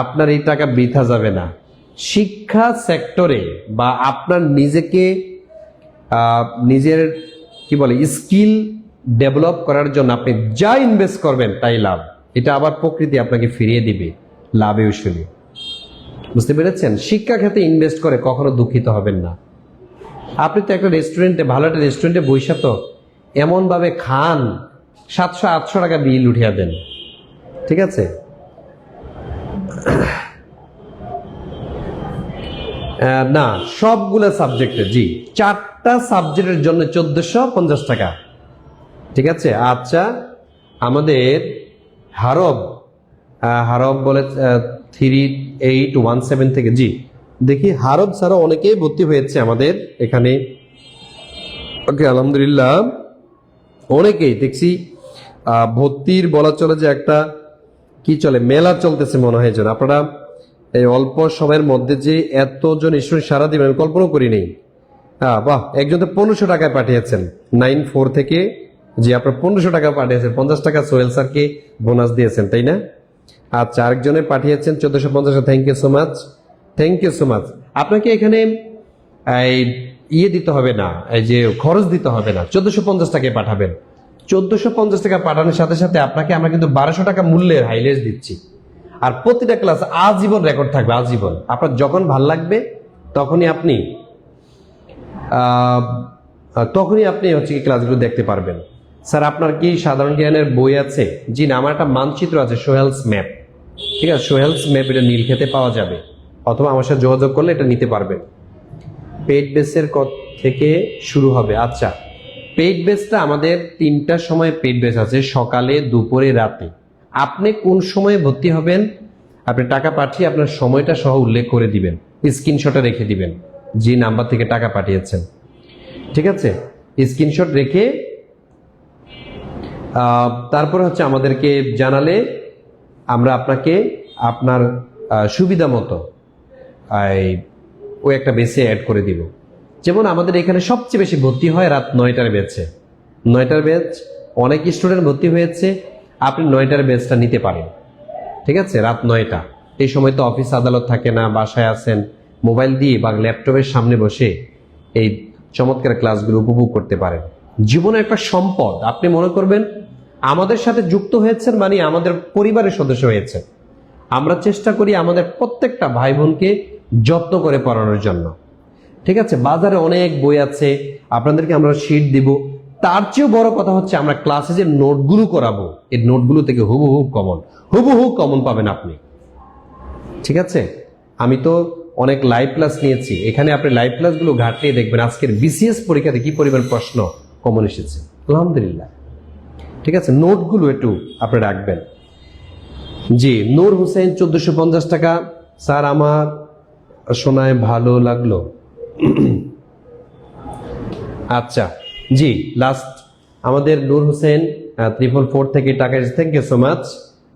আপনার এই টাকা বৃথা যাবে না। শিক্ষা সেক্টরে বা আপনার নিজেকে নিজের কি বলে স্কিল ডেভেলপ করার জন্য আপনি যা ইনভেস্ট করবেন তাই লাভ। এটা আবার প্রকৃতি আপনাকে ফিরিয়ে দিবে লাভে উসুলে, বুঝতে পেরেছেন। শিক্ষা খাতে ইনভেস্ট করে কখনো দুঃখিত হবেন না। আপনি তো একটা রেস্টুরেন্টে, ভালো একটা রেস্টুরেন্টে বৈশা তো এমন ভাবে খান 700-800 টাকা বিল উঠিয়া দেন, ঠিক আছে। না, সবগুলো সাবজেক্টে, জি 4টা সাবজেক্টের জন্য 1450 টাকা, ঠিক আছে। আচ্ছা, আমাদের হারব বলে 3817 থেকে, জি দেখি হারব ছাড়া অনেকেই ভর্তি হয়েছে আমাদের এখানে। ওকে, আলহামদুলিল্লাহ, অনেকেই দেখছি ভর্তির বলা চলে যে একটা কি চলে মেলা চলতেছে মনে হয়। যেন আপনারা এই অল্প সময়ের মধ্যে যে এতজন স্টুডেন্ট সারা দিবেন কল্পনা করি নেই। হ্যাঁ বাহ, একজন তো 1500 টাকায় পাঠিয়েছেন 94 থেকে, জি আপনার 1500 টাকা পাঠিয়েছেন, 50 টাকা সোহেল স্যারকে বোনাস দিয়েছেন, তাই না? আচ্ছা, আরেকজনে পাঠিয়েছেন 1450, thank you so much, thank you so much. আপনাকে এখানে দিতে হবে না, এই যে খরচ দিতে হবে না, 1450 টাকায় পাঠাবেন। 1450 টাকা পাঠানোর সাথে সাথে আপনাকে আমরা কিন্তু 1200 টাকা মূল্যের হাইলাইট দিচ্ছি। আর প্রতিটা ক্লাস আজীবন রেকর্ড থাকবে, আজীবন। আপনার যখন ভাল লাগবে তখনই আপনি হচ্ছে কি ক্লাসগুলো দেখতে পারবেন। স্যার আপনার কি সাধারণ জ্ঞানের বই আছে? জি না, আমার একটা মানচিত্র আছে, সোহেলস ম্যাপ। ঠিক আছে, সোহেলস ম্যাপ, এটা নীলক্ষেতে পাওয়া যাবে, অথবা আমার সাথে যোগাযোগ করলে এটা নিতে পারবেন। পেইড বেসের থেকে শুরু হবে। আচ্ছা, পেইড বেসটা আমাদের 3টার সময় পেইড বেস আছে, সকালে, দুপুরে, রাতে। আপনি কোন সময়ে ভর্তি হবেন আপনি টাকা পাঠিয়ে আপনার সময়টা সহ উল্লেখ করে দিবেন, স্ক্রিনশটে রেখে দিবেন যে নাম্বার থেকে টাকা পাঠিয়েছেন। ঠিক আছে, স্ক্রিনশট রেখে তারপর হচ্ছে আমাদেরকে জানালে আমরা আপনাকে আপনার সুবিধা মতো ওই একটা বেসে অ্যাড করে দিব। যেমন আমাদের এখানে সবচেয়ে বেশি ভর্তি হয় রাত 9টার ব্যাচে। 9টার ব্যাচ অনেক স্টুডেন্ট ভর্তি হয়েছে, আপনি 9টার ব্যাচটা নিতে পারেন। ঠিক আছে, রাত 9টা, এই সময় তো অফিস আদালত থাকে না, বাসায় আছেন, মোবাইল দিয়ে বা ল্যাপটপের সামনে বসে এই চমৎকার ক্লাসগুলো উপভোগ করতে পারেন। জীবনে একটা সম্পদ। আপনি মনে করবেন আমাদের সাথে যুক্ত হয়েছেন মানে আমাদের পরিবারের সদস্য হয়েছে। আমরা চেষ্টা করি আমাদের প্রত্যেকটা ভাই বোনকে যত্ন করে পড়ানোর জন্য। ঠিক আছে, বাজারে অনেক বই আছে, আপনাদেরকে আমরা শিট দিব। তার চেয়েও বড় কথা হচ্ছে আমরা ক্লাসে যে নোটগুলো করাবো, এই নোটগুলো থেকে হুবহু কমন পাবেন আপনি। ঠিক আছে, আমি তো অনেক লাইভ ক্লাস নিয়েছি, এখানে আপনি লাইভ ক্লাসগুলো ঘাটলে দেখবেন আজকের বিসিএস পরীক্ষাতে কি পরিমাণ প্রশ্ন কমন এসেছে, আলহামদুলিল্লাহ। ঠিক আছে, নোটগুলো একটু আপনি রাখবেন। জি, নূর হোসেন 1450 টাকা। স্যার আমার শোনায় ভালো লাগলো। আচ্ছা, জি, লাস্ট আমাদের নূর হোসেন 444 থেকে টাকা এসেছে, থ্যাংক ইউ সো মাচ।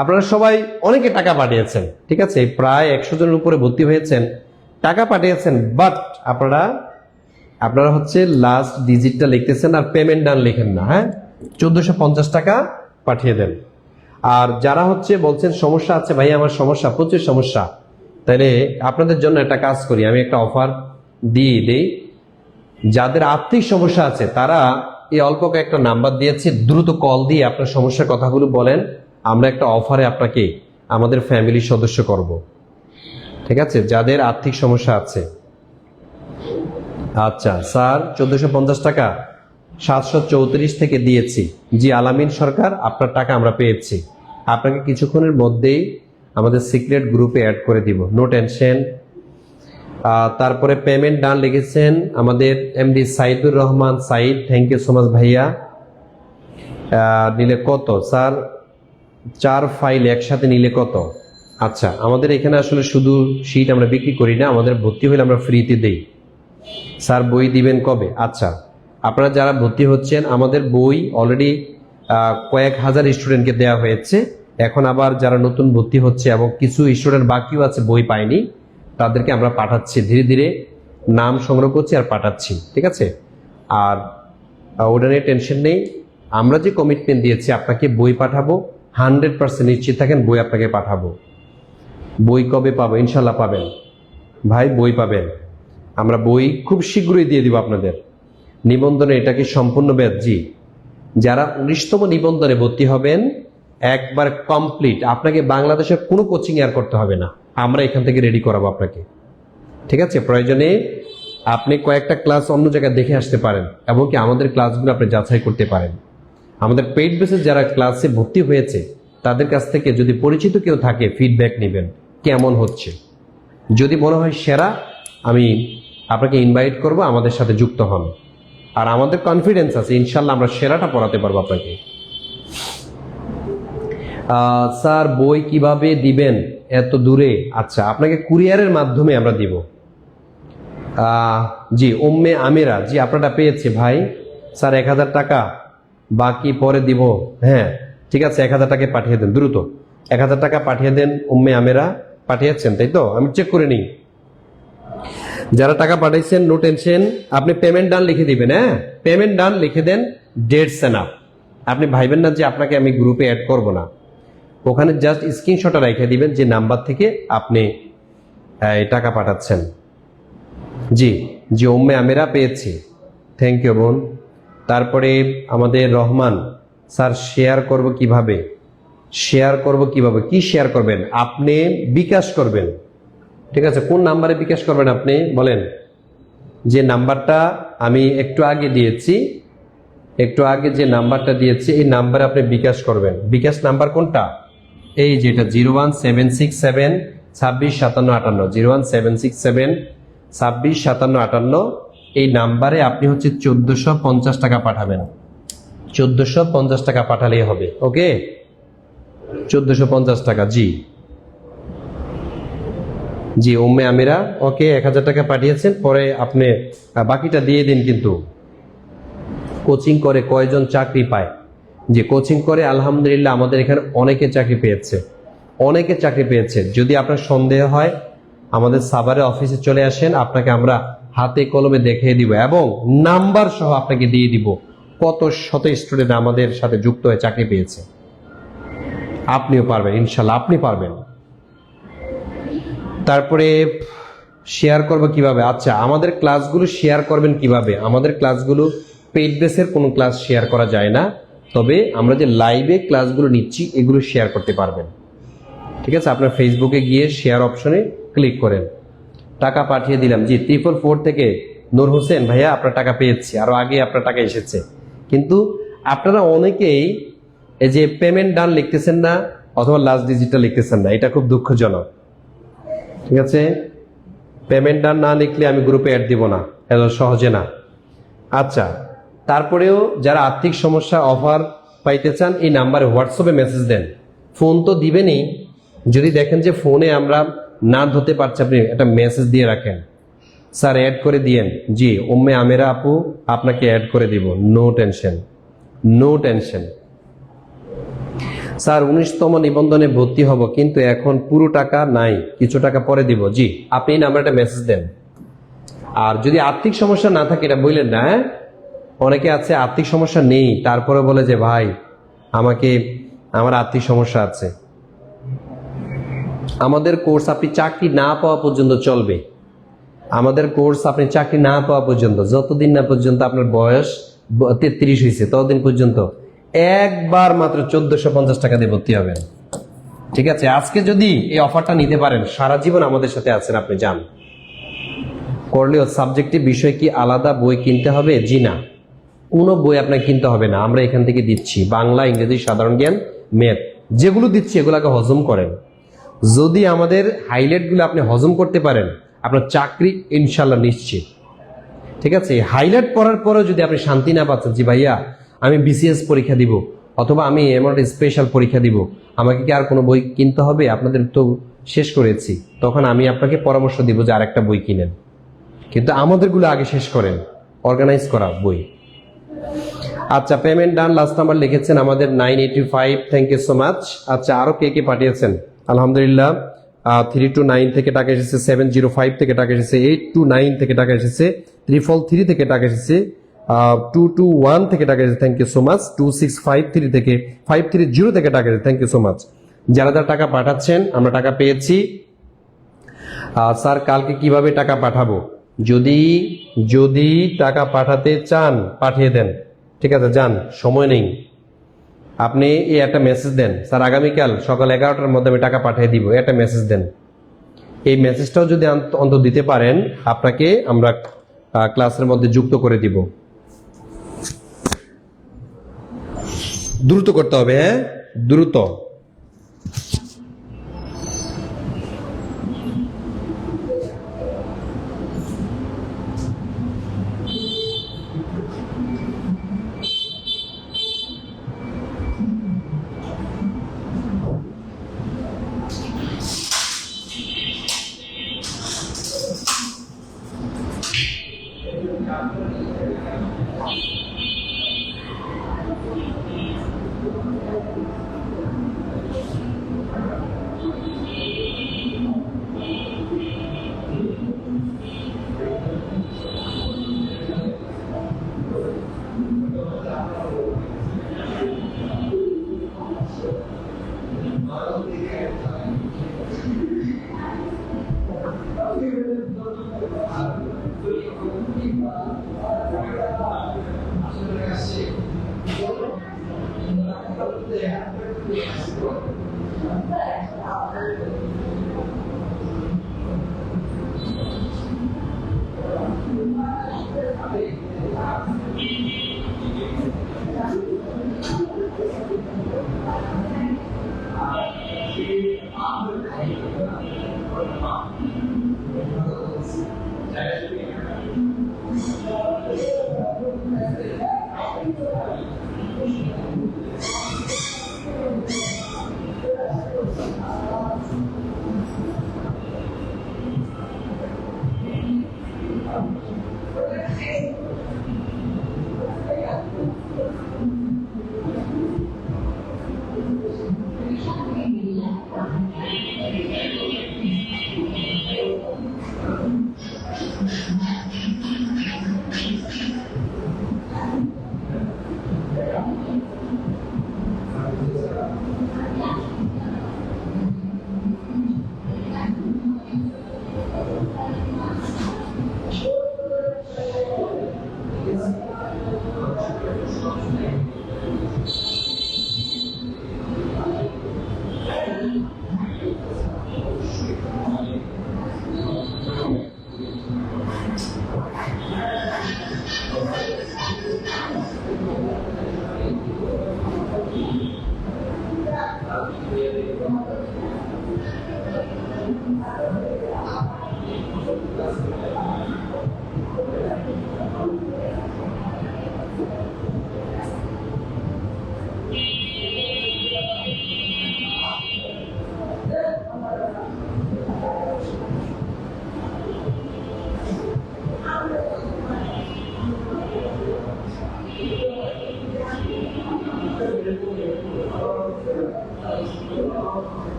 আপনারা সবাই অনেকে টাকা পাঠিয়েছেন। ঠিক আছে, প্রায় 100 জনের উপরে ভর্তি হয়েছেন, টাকা পাঠিয়েছেন, বাট আপনারা হচ্ছে লাস্ট ডিজিটটা লিখতেছেন আর পেমেন্ট ডান লিখেন না। হ্যাঁ, 1450 টাকা পাঠিয়ে দেন। আর যারা হচ্ছে বলছেন সমস্যা আছে ভাই, আমার সমস্যা, প্রচুর সমস্যা, তাহলে আপনাদের জন্য একটা কাজ করি, আমি একটা অফার দিয়ে দেই। যাদের আর্থিক সমস্যা আছে তারা এই অল্প কয়েকটা নাম্বার দিয়েছে, দ্রুত কল দিয়ে আপনার সমস্যার কথাগুলো বলেন, আমরা একটা অফারে আপনাকে আমাদের ফ্যামিলির সদস্য করব। ঠিক আছে, যাদের আর্থিক সমস্যা আছে। আচ্ছা স্যার, 1450 টাকা 734 থেকে দিয়েছি। জি আলামিন সরকার, আপনার টাকা আমরা পেয়েছি, আপনাকে কিছুক্ষণের মধ্যেই আমাদের সিক্রেট গ্রুপে অ্যাড করে দিব, নো টেনশন। তারপরে পেমেন্ট ডান লিখেছেন আমাদের MD Saidur Rahman Sayed, thank you so much ভাইয়া। নিলে কত স্যার? 4 ফাইল একসাথে নিলে কত? আচ্ছা, আমাদের এখানে আসলে শুধু শীট আমরা বিক্রি করি না, আমাদের ভর্তি হলে আমরা ফ্রিতে দেই। স্যার বই দিবেন কবে? আচ্ছা, আপনারা যারা ভর্তি হচ্ছেন, আমাদের বই অলরেডি কয়েক হাজার স্টুডেন্টকে দেওয়া হয়েছে। এখন আবার যারা নতুন ভর্তি হচ্ছে এবং কিছু স্টুডেন্ট বাকিও আছে বই পায়নি, তাদেরকে আমরা পাঠাচ্ছি, ধীরে ধীরে নাম সংগ্রহ করছি আর পাঠাচ্ছি। ঠিক আছে, আর ওটা নিয়ে টেনশন নেই। আমরা যে কমিটমেন্ট দিয়েছি আপনাকে বই পাঠাবো, 100% নিশ্চিত থাকেন বই আপনাকে পাঠাবো। বই কবে পাবো? ইনশাল্লাহ পাবেন ভাই, বই পাবেন। আমরা বই খুব শীঘ্রই দিয়ে দিব আপনাদের। নিবন্ধনে এটা কি সম্পূর্ণ ব্যাচ? জি, যারা 19তম নিবন্ধনে ভর্তি হবেন একবার কমপ্লিট, আপনাকে বাংলাদেশের কোনো কোচিং আর করতে হবে না, আমরা এখান থেকে রেডি করাবো আপনাকে। ঠিক আছে, প্রয়োজনে আপনি কয়েকটা ক্লাস অন্য জায়গায় দেখে আসতে পারেন, এবং কি আমাদের ক্লাসগুলো আপনি যাচাই করতে পারেন। আমাদের পেইড বেসে যারা ক্লাসে ভর্তি হয়েছে তাদের কাছ থেকে যদি পরিচিত কেউ থাকে ফিডব্যাক নেবেন, কেমন হচ্ছে। যদি মনে হয় সেরা, আমি আপনাকে ইনভাইট করব, আমাদের সাথে যুক্ত হন। আর আমাদের কনফিডেন্স আছে ইনশাল্লাহ আমরা সেরাটা পড়াতে পারবো আপনাকে। স্যার বই কিভাবে দিবেন এত দূরে? আচ্ছা, আপনাকে কুরিয়ারের মাধ্যমে আমরা দিব। জি উম্মে আমিরা, জি আপনারা পেয়েছে ভাই। স্যার 1000 টাকা বাকি পরে দিব। হ্যাঁ ঠিক আছে, 1000 টাকা পাঠিয়ে দেন দ্রুত, 1000 টাকা পাঠিয়ে দেন। উম্মে আমিরা পাঠিয়েছেন তাই তো? আমি চেক করে নিই যারা টাকা পাঠাইছেন, নো টেনশন। আপনি পেমেন্ট ডান লিখে দিবেন। হ্যাঁ, পেমেন্ট ডান লিখে দেন, ডেটস এন্ড আপ। আপনি ভাইবেন না যে আপনাকে আমি গ্রুপে অ্যাড করব না, ওখানে জাস্ট স্ক্রিনশটটা রেখে দিবেন যে নাম্বার থেকে আপনি টাকা পাঠাচ্ছেন। জি জি উম্মে আমিরা পেয়েছি, থ্যাংক ইউ বোন। তারপরে আমাদের রহমান স্যার শেয়ার করব কিভাবে? শেয়ার করব কিভাবে? কি শেয়ার করবেন? আপনি বিকাশ করবেন। ঠিক আছে, কোন নাম্বারে বিকাশ করবেন আপনি বলেন? যে নাম্বারটা আমি একটু আগে দিয়েছি, একটু আগে যে নাম্বারটা দিয়েছি এই নাম্বারে আপনি বিকাশ করবেন। বিকাশ নাম্বার কোনটা? এই যেটা 01767 26 57 58, 01767 26 57 58, এই নাম্বারে আপনি হচ্ছে 1450 টাকা পাঠাবেন। 1450 টাকা পাঠালেই হবে। ওকে, 1450 টাকা। জি জি, উম্মে আমিরা ওকে 1000 টাকা পাঠিয়েছেন। পরে আপনি বাকিটা দিয়ে দিন। কিন্তু কোচিং করে কয়জন চাকরি পায়? যে কোচিং করে আলহামদুলিল্লাহ আমাদের এখানে অনেকে চাকরি পেয়েছে, অনেকে চাকরি পেয়েছে। যদি আপনার সন্দেহ হয় আমাদের সাভারের অফিসে চলে আসেন, আপনাকে আমরা হাতে কলমে দেখিয়ে দিব এবং নাম্বার সহ আপনাকে দিয়ে দিব কত শত স্টুডেন্ট আমাদের সাথে যুক্ত হয়ে চাকরি পেয়েছে। আপনিও পারবেন ইনশাল্লাহ, আপনি পারবেন। তারপরে শেয়ার করবো কিভাবে? আচ্ছা, আমাদের ক্লাসগুলো শেয়ার করবেন কিভাবে? আমাদের ক্লাসগুলো পেইড বেসের কোনো ক্লাস শেয়ার করা যায় না, তবে আমরা যে লাইভে ক্লাসগুলো নিচ্ছি এগুলো শেয়ার করতে পারবেন। ঠিক আছে, আপনার ফেসবুকে গিয়ে শেয়ার অপশনে ক্লিক করেন। টাকা পাঠিয়ে দিলাম। জি, 444 থেকে নূর হোসেন ভাইয়া আপনার টাকা পেয়েছি, আরো আগে আপনার টাকা এসেছে। কিন্তু আপনারা অনেকেই এই যে পেমেন্ট ডান লিখতেছেন না অথবা লাস্ট ডিজিটটা লিখতেছেন না, এটা খুব দুঃখজনক। ঠিক আছে, পেমেন্ট ডান না লিখলে আমি গ্রুপে অ্যাড দিব না, এত সহজে না। আচ্ছা, তারপরেও যারা আর্থিক সমস্যা অফার পাইতে চান এই নাম্বারে হোয়াটসঅ্যাপে মেসেজ দেন। ফোন তো দিবেনই, যদি দেখেন যে ফোনে আমরা না ধরতে পারছি আপনি একটা মেসেজ দিয়ে রাখেন, স্যার অ্যাড করে দিয়েন। জি, উম্মে আমেরা আপু আপনাকে অ্যাড করে দিব, no tension, no tension. Sir 19তম নিবন্ধনে ভর্তি হব, কিন্তু এখন পুরো টাকা নাই, কিছু টাকা পরে দিব। জি, আপনি এই নাম্বারটা মেসেজ দেন। আর যদি আর্থিক সমস্যা না থাকে এটা বললেন না। অনেকে আছে আর্থিক সমস্যা নেই তারপরে বলে যে ভাই আমার আর্থিক সমস্যা আছে। আমাদের কোর্স আপনি চাকরি না পাওয়া পর্যন্ত চলবে। আমাদের কোর্স আপনি চাকরি না পাওয়া পর্যন্ত, যতদিন না পর্যন্ত আপনার বয়স 33 হয়েছে ততদিন পর্যন্ত একবার মাত্র 1450 টাকা দিয়ে ভর্তি হবেন। ঠিক আছে, আজকে যদি এই অফারটা নিতে পারেন সারা জীবন আমাদের সাথে আছেন, আপনি যান। করলেও সাবজেক্টিভ বিষয় কি আলাদা বই কিনতে হবে? জি না, কোনো বই আপনাকে কিনতে হবে না, আমরা এখান থেকে দিচ্ছি। বাংলা, ইংরেজি, সাধারণ জ্ঞান, ম্যাথ যেগুলো দিচ্ছি এগুলোকে হজম করেন। যদি আমাদের হাইলাইটগুলো আপনি হজম করতে পারেন আপনার চাকরি ইনশাল্লাহ নিশ্চিত। ঠিক আছে, হাইলাইট পড়ার পরেও যদি আপনি শান্তি না পাচ্ছেন, জি ভাইয়া আমি বিসিএস পরীক্ষা দিব অথবা আমি এমন একটা স্পেশাল পরীক্ষা দিব, আমাকে কি আর কোনো বই কিনতে হবে? আপনাদের তো শেষ করেছি, তখন আমি আপনাকে পরামর্শ দিব যে আরেকটা বই কিনেন। কিন্তু আমাদেরগুলো আগে শেষ করেন, অর্গানাইজ করা বই। আচ্ছা, পেমেন্ট ডান, লাস্ট নাম্বার লিখেছেন আমাদের 985, থ্যাংক ইউ সো মাচ। আচ্ছা, আরো কে কে পাঠিয়েছেন? আলহামদুলিল্লাহ, 329 থেকে টাকা এসেছে, 705 থেকে টাকা এসেছে, 829 থেকে টাকা এসেছে, 333 থেকে টাকা এসেছে, 221 থেকে টাকা এসেছে, থ্যাংক ইউ সো মাচ। 2653 থেকে 530 থেকে টাকা এসেছে, থ্যাংক ইউ সো মাচ। যারা যারা টাকা পাঠাচ্ছেন আমরা টাকা পেয়েছি। স্যার কালকে কিভাবে টাকা পাঠাবো? যদি টাকা পাঠাতে চান পাঠিয়ে দেন। ঠিক আছে, যান, সময় নেই। আপনি এই একটা মেসেজ দেন, স্যার আগামীকাল সকাল 11টার মধ্যে আমি টাকা পাঠিয়ে দিব, একটা মেসেজ দেন। এই মেসেজটাও যদি অন্তত দিতে পারেন আপনাকে আমরা ক্লাসের মধ্যে যুক্ত করে দিব। দ্রুত করতে হবে, হ্যাঁ দ্রুত।